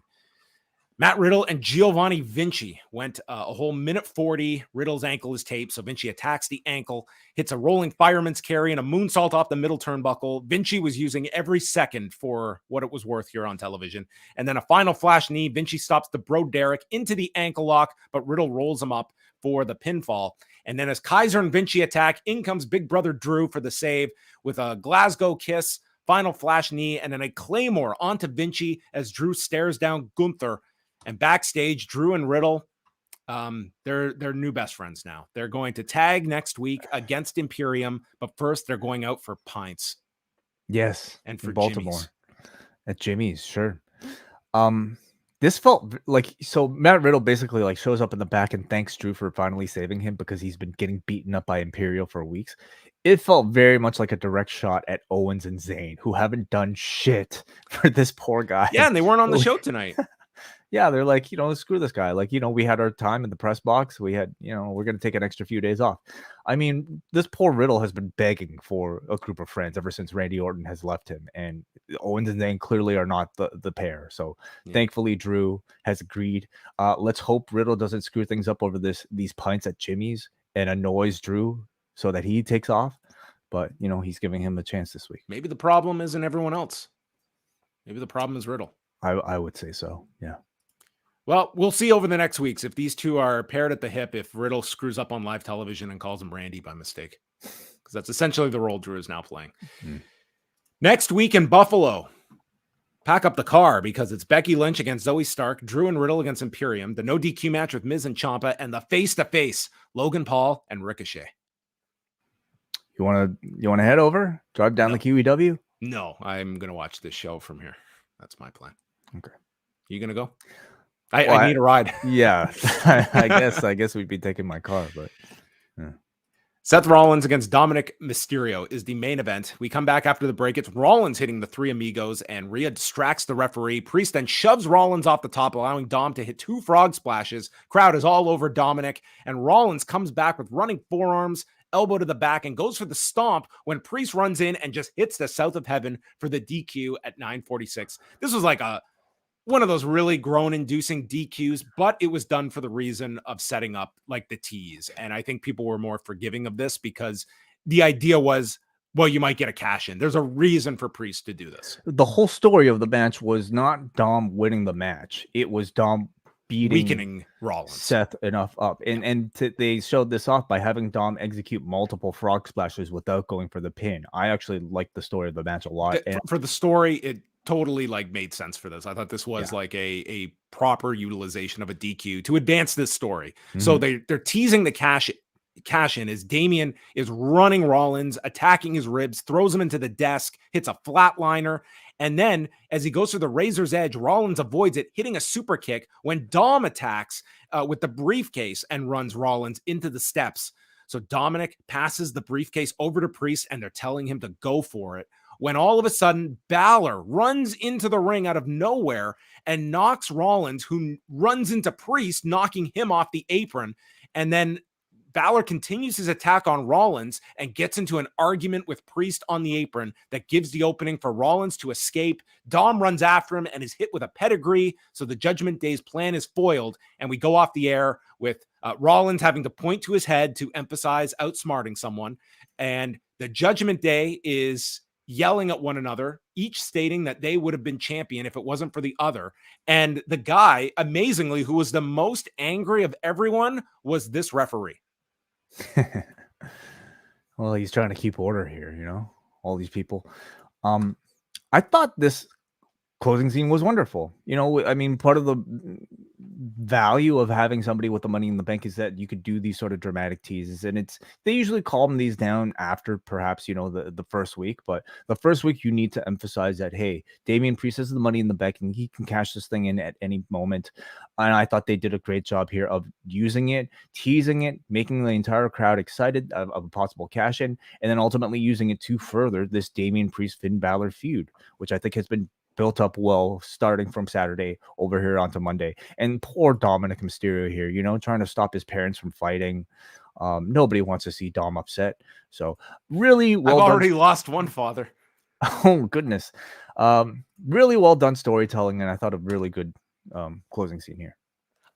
Matt Riddle and Giovanni Vinci went a whole minute 40. Riddle's ankle is taped, so Vinci attacks the ankle, hits a rolling fireman's carry and a moonsault off the middle turnbuckle. Vinci was using every second for what it was worth here on television. And then a final flash knee. Vinci stops the Bro Derek into the ankle lock, but Riddle rolls him up for the pinfall. And then as Kaiser and Vinci attack, in comes Big Brother Drew for the save with a Glasgow kiss, final flash knee, and then a Claymore onto Vinci as Drew stares down Gunther. And backstage, Drew and Riddle, they're new best friends now. They're going to tag next week against Imperium, but first they're going out for pints. Yes, and for Baltimore Jimmy's. At Jimmy's, sure. This felt like, so Matt Riddle basically like shows up in the back and thanks Drew for finally saving him because he's been getting beaten up by Imperial for weeks. It felt very much like a direct shot at Owens and Zayn, who haven't done shit for this poor guy. Yeah, and they weren't on the show tonight. Yeah, they're like, screw this guy. Like, we had our time in the press box. We had, we're going to take an extra few days off. I mean, this poor Riddle has been begging for a group of friends ever since Randy Orton has left him. And Owens and Zayn clearly are not the pair. So thankfully, Drew has agreed. Let's hope Riddle doesn't screw things up over these pints at Jimmy's and annoys Drew so that he takes off. But, he's giving him a chance this week. Maybe the problem isn't everyone else. Maybe the problem is Riddle. I would say so, yeah. Well, we'll see over the next weeks if these two are paired at the hip, if Riddle screws up on live television and calls him Randy by mistake. Because that's essentially the role Drew is now playing. Next week in Buffalo, pack up the car because it's Becky Lynch against Zoe Stark, Drew and Riddle against Imperium, the no DQ match with Miz and Ciampa, and the face-to-face Logan Paul and Ricochet. You want to head over? Drive down the QEW? No, I'm going to watch this show from here. That's my plan. Okay. You going to go? I need a ride. Yeah, I guess we'd be taking my car, but yeah. Seth Rollins against Dominik Mysterio is the main event. We come back after the break. It's Rollins hitting the Three Amigos, and Rhea distracts the referee. Priest then shoves Rollins off the top, allowing Dom to hit 2 frog splashes. Crowd is all over Dominik, and Rollins comes back with running forearms, elbow to the back, and goes for the stomp when Priest runs in and just hits the South of Heaven for the DQ at 9:46. This was like one of those really groan-inducing DQs, but it was done for the reason of setting up like the tease. And I think people were more forgiving of this because the idea was, well, you might get a cash in. There's a reason for Priest to do this. The whole story of the match was not Dom winning the match. It was Dom weakening Rollins. Seth enough up. And they showed this off by having Dom execute multiple frog splashes without going for the pin. I actually liked the story of the match a lot. For the story, it totally like made sense for this. I thought this was like a proper utilization of a DQ to advance this story. So they're teasing the cash in as Damian is running Rollins, attacking his ribs, throws him into the desk, hits a flatliner. And then as he goes through the razor's edge, Rollins avoids it, hitting a super kick when Dom attacks with the briefcase and runs Rollins into the steps. So Dominik passes the briefcase over to Priest and they're telling him to go for it. When all of a sudden, Balor runs into the ring out of nowhere and knocks Rollins, who runs into Priest, knocking him off the apron. And then Balor continues his attack on Rollins and gets into an argument with Priest on the apron that gives the opening for Rollins to escape. Dom runs after him and is hit with a pedigree, so the Judgment Day's plan is foiled, and we go off the air with Rollins having to point to his head to emphasize outsmarting someone, and the Judgment Day is yelling at one another, each stating that they would have been champion if it wasn't for the other. And the guy, amazingly, who was the most angry of everyone was this referee. Well, he's trying to keep order here, all these people. I thought this closing scene was wonderful. I mean, part of the value of having somebody with the Money in the Bank is that you could do these sort of dramatic teases, and they usually calm these down after perhaps the first week, but the first week you need to emphasize that, hey, Damian Priest has the Money in the Bank and he can cash this thing in at any moment. And I thought they did a great job here of using it, teasing it, making the entire crowd excited of a possible cash in, and then ultimately using it to further this Damian Priest Finn Balor feud, which I think has been built up well starting from Saturday over here onto Monday. And poor Dominik Mysterio here, trying to stop his parents from fighting. Nobody wants to see Dom upset. So really well I've already lost one father. Oh, goodness. Really well done storytelling, and I thought a really good closing scene here.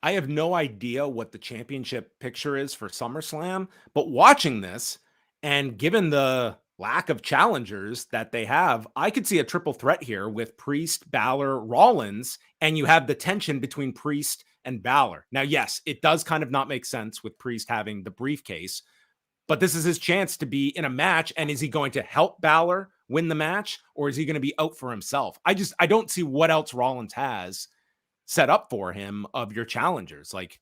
I have no idea what the championship picture is for SummerSlam, but watching this and given the lack of challengers that they have, I could see a triple threat here with Priest, Balor, Rollins, and you have the tension between Priest and Balor. Now, yes, it does kind of not make sense with Priest having the briefcase, but this is his chance to be in a match. And is he going to help Balor win the match, or is he going to be out for himself? I don't see what else Rollins has set up for him of your challengers. Like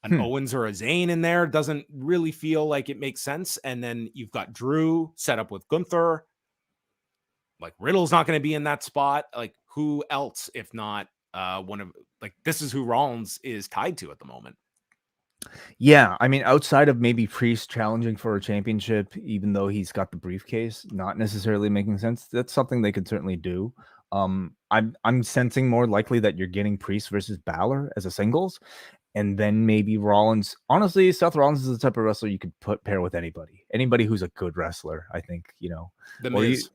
an Owens or a Zayn in there doesn't really feel like it makes sense. And then you've got Drew set up with Gunther. Like Riddle's not going to be in that spot. Like who else, if not this is who Rollins is tied to at the moment. Yeah, I mean, outside of maybe Priest challenging for a championship, even though he's got the briefcase, not necessarily making sense. That's something they could certainly do. I'm sensing more likely that you're getting Priest versus Balor as a singles, and then maybe Rollins. Honestly, Seth Rollins is the type of wrestler you could pair with anybody who's a good wrestler. I think, The Miz.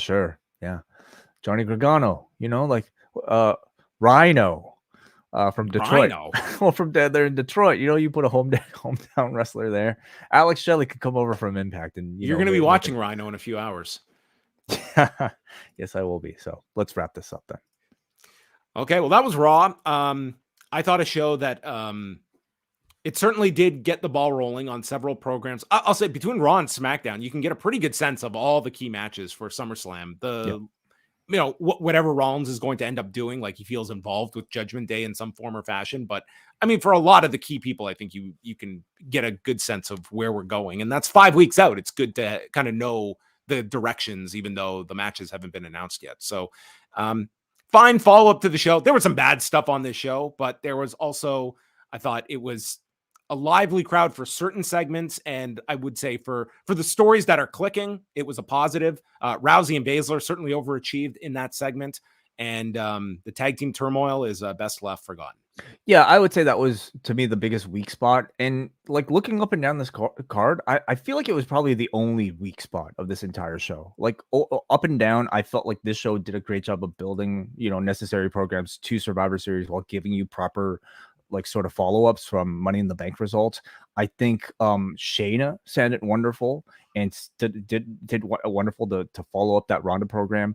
Sure, yeah, Johnny Gargano, Rhino. From Detroit. Well, from there in Detroit, you put a hometown wrestler there. Alex Shelley could come over from Impact, and you're going to be watching Rhino in a few hours. Yes, I will be. So let's wrap this up then. Okay, well, that was Raw. I thought a show that it certainly did get the ball rolling on several programs. I'll say between Raw and SmackDown, you can get a pretty good sense of all the key matches for SummerSlam. Whatever Rollins is going to end up doing, like he feels involved with Judgment Day in some form or fashion. But I mean, for a lot of the key people, I think you can get a good sense of where we're going. And that's 5 weeks out. It's good to kind of know the directions, even though the matches haven't been announced yet. So fine follow-up to the show. There was some bad stuff on this show, but there was also, I thought it was a lively crowd for certain segments, and I would say for the stories that are clicking, it was a positive. Rousey and Baszler certainly overachieved in that segment, and the tag team turmoil is best left forgotten. Yeah, I would say that was, to me, the biggest weak spot. And like looking up and down this card, I feel like it was probably the only weak spot of this entire show. Like up and down, I felt like this show did a great job of building, necessary programs to Survivor Series while giving you proper sort of follow-ups from Money in the Bank results. I think Shayna sounded wonderful and did wonderful to follow up that Ronda program.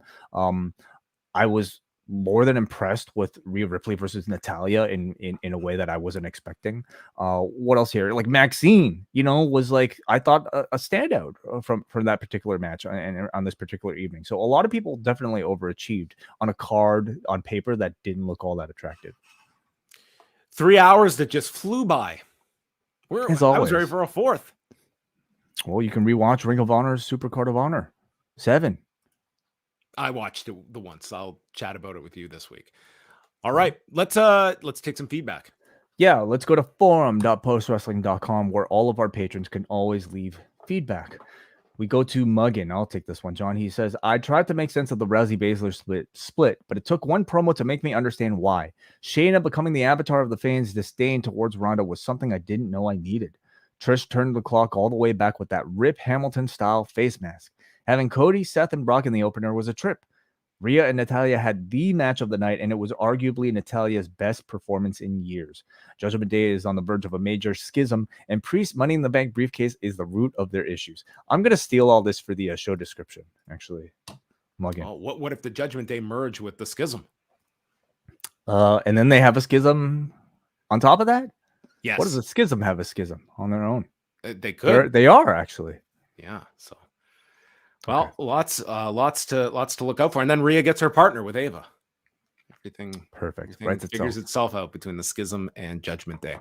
I was more than impressed with Rhea Ripley versus Natalya in a way that I wasn't expecting. What else here? Like Maxine, was I thought a standout from that particular match and on this particular evening. So a lot of people definitely overachieved on a card on paper that didn't look all that attractive. 3 hours that just flew by. I was ready for a fourth. Well, you can rewatch Ring of Honor's Super Card of Honor 7. I watched it the once. I'll chat about it with you this week. All right, let's take some feedback. Yeah, let's go to forum.postwrestling.com where all of our patrons can always leave feedback. We go to Muggin. I'll take this one, John. He says, I tried to make sense of the Rousey Baszler split, but it took one promo to make me understand why. Shayna becoming the avatar of the fans' disdain towards Ronda was something I didn't know I needed. Trish turned the clock all the way back with that Rip Hamilton-style face mask. Having Cody, Seth, and Brock in the opener was a trip. Rhea and Natalya had the match of the night, and it was arguably Natalya's best performance in years. Judgment Day is on the verge of a major schism, and Priest Money in the Bank briefcase is the root of their issues. I'm going to steal all this for the show description, actually. Oh, what if the Judgment Day merge with the schism? And then they have a schism on top of that? Yes. What does a schism have a schism on their own? They could. They are, actually. Yeah, so. Well, okay. Lots to look out for, and then Rhea gets her partner with Ava. Everything perfect. Figures itself out between the schism and Judgment Day.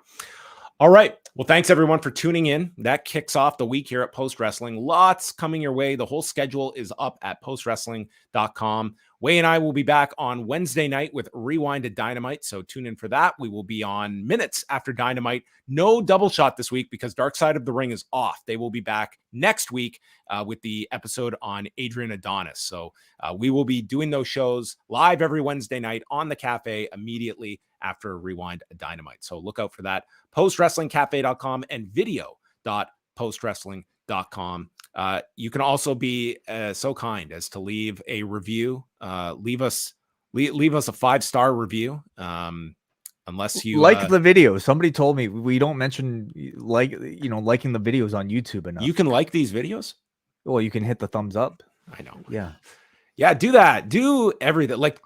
All right. Well, thanks everyone for tuning in. That kicks off the week here at Post Wrestling. Lots coming your way. The whole schedule is up at postwrestling.com. Wai and I will be back on Wednesday night with Rewind to Dynamite, so tune in for that. We will be on minutes after Dynamite. No double shot this week because Dark Side of the Ring is off. They will be back next week with the episode on Adrian Adonis. So we will be doing those shows live every Wednesday night on the cafe immediately after Rewind to Dynamite. So look out for that. postwrestlingcafe.com and video.postwrestling.com. You can also be so kind as to leave a review. Leave us a 5-star review. Unless you like the video. Somebody told me we don't mention liking the videos on YouTube enough. You can like these videos. Well, you can hit the thumbs up. I know. Yeah. Do that. Do everything. Like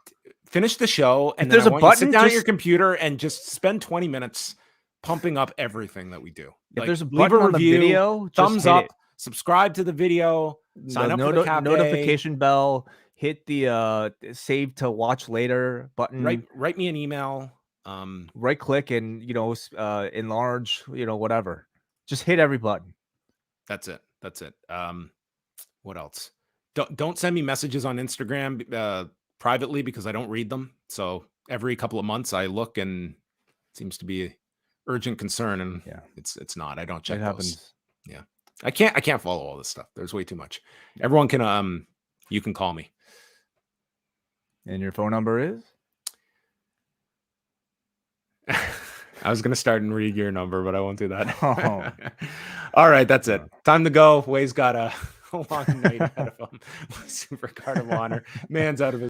finish the show and there's a button, sit down at your computer and just spend 20 minutes pumping up everything that we do. If there's a button on the video, thumbs up. Subscribe to the video, sign up for the cafe. Notification bell, hit the save to watch later button. Write me an email. Right click and enlarge, whatever. Just hit every button. That's it. What else? Don't send me messages on Instagram privately because I don't read them. So every couple of months I look and it seems to be urgent concern, and it's not. I don't check. It happens. Yeah. I can't follow all this stuff. There's way too much. Everyone can you can call me. And your phone number is? I was going to start and read your number, but I won't do that. Oh. All right, that's it. Time to go. Wai's got a long night ahead of him. Super Card of Honor. Man's out of his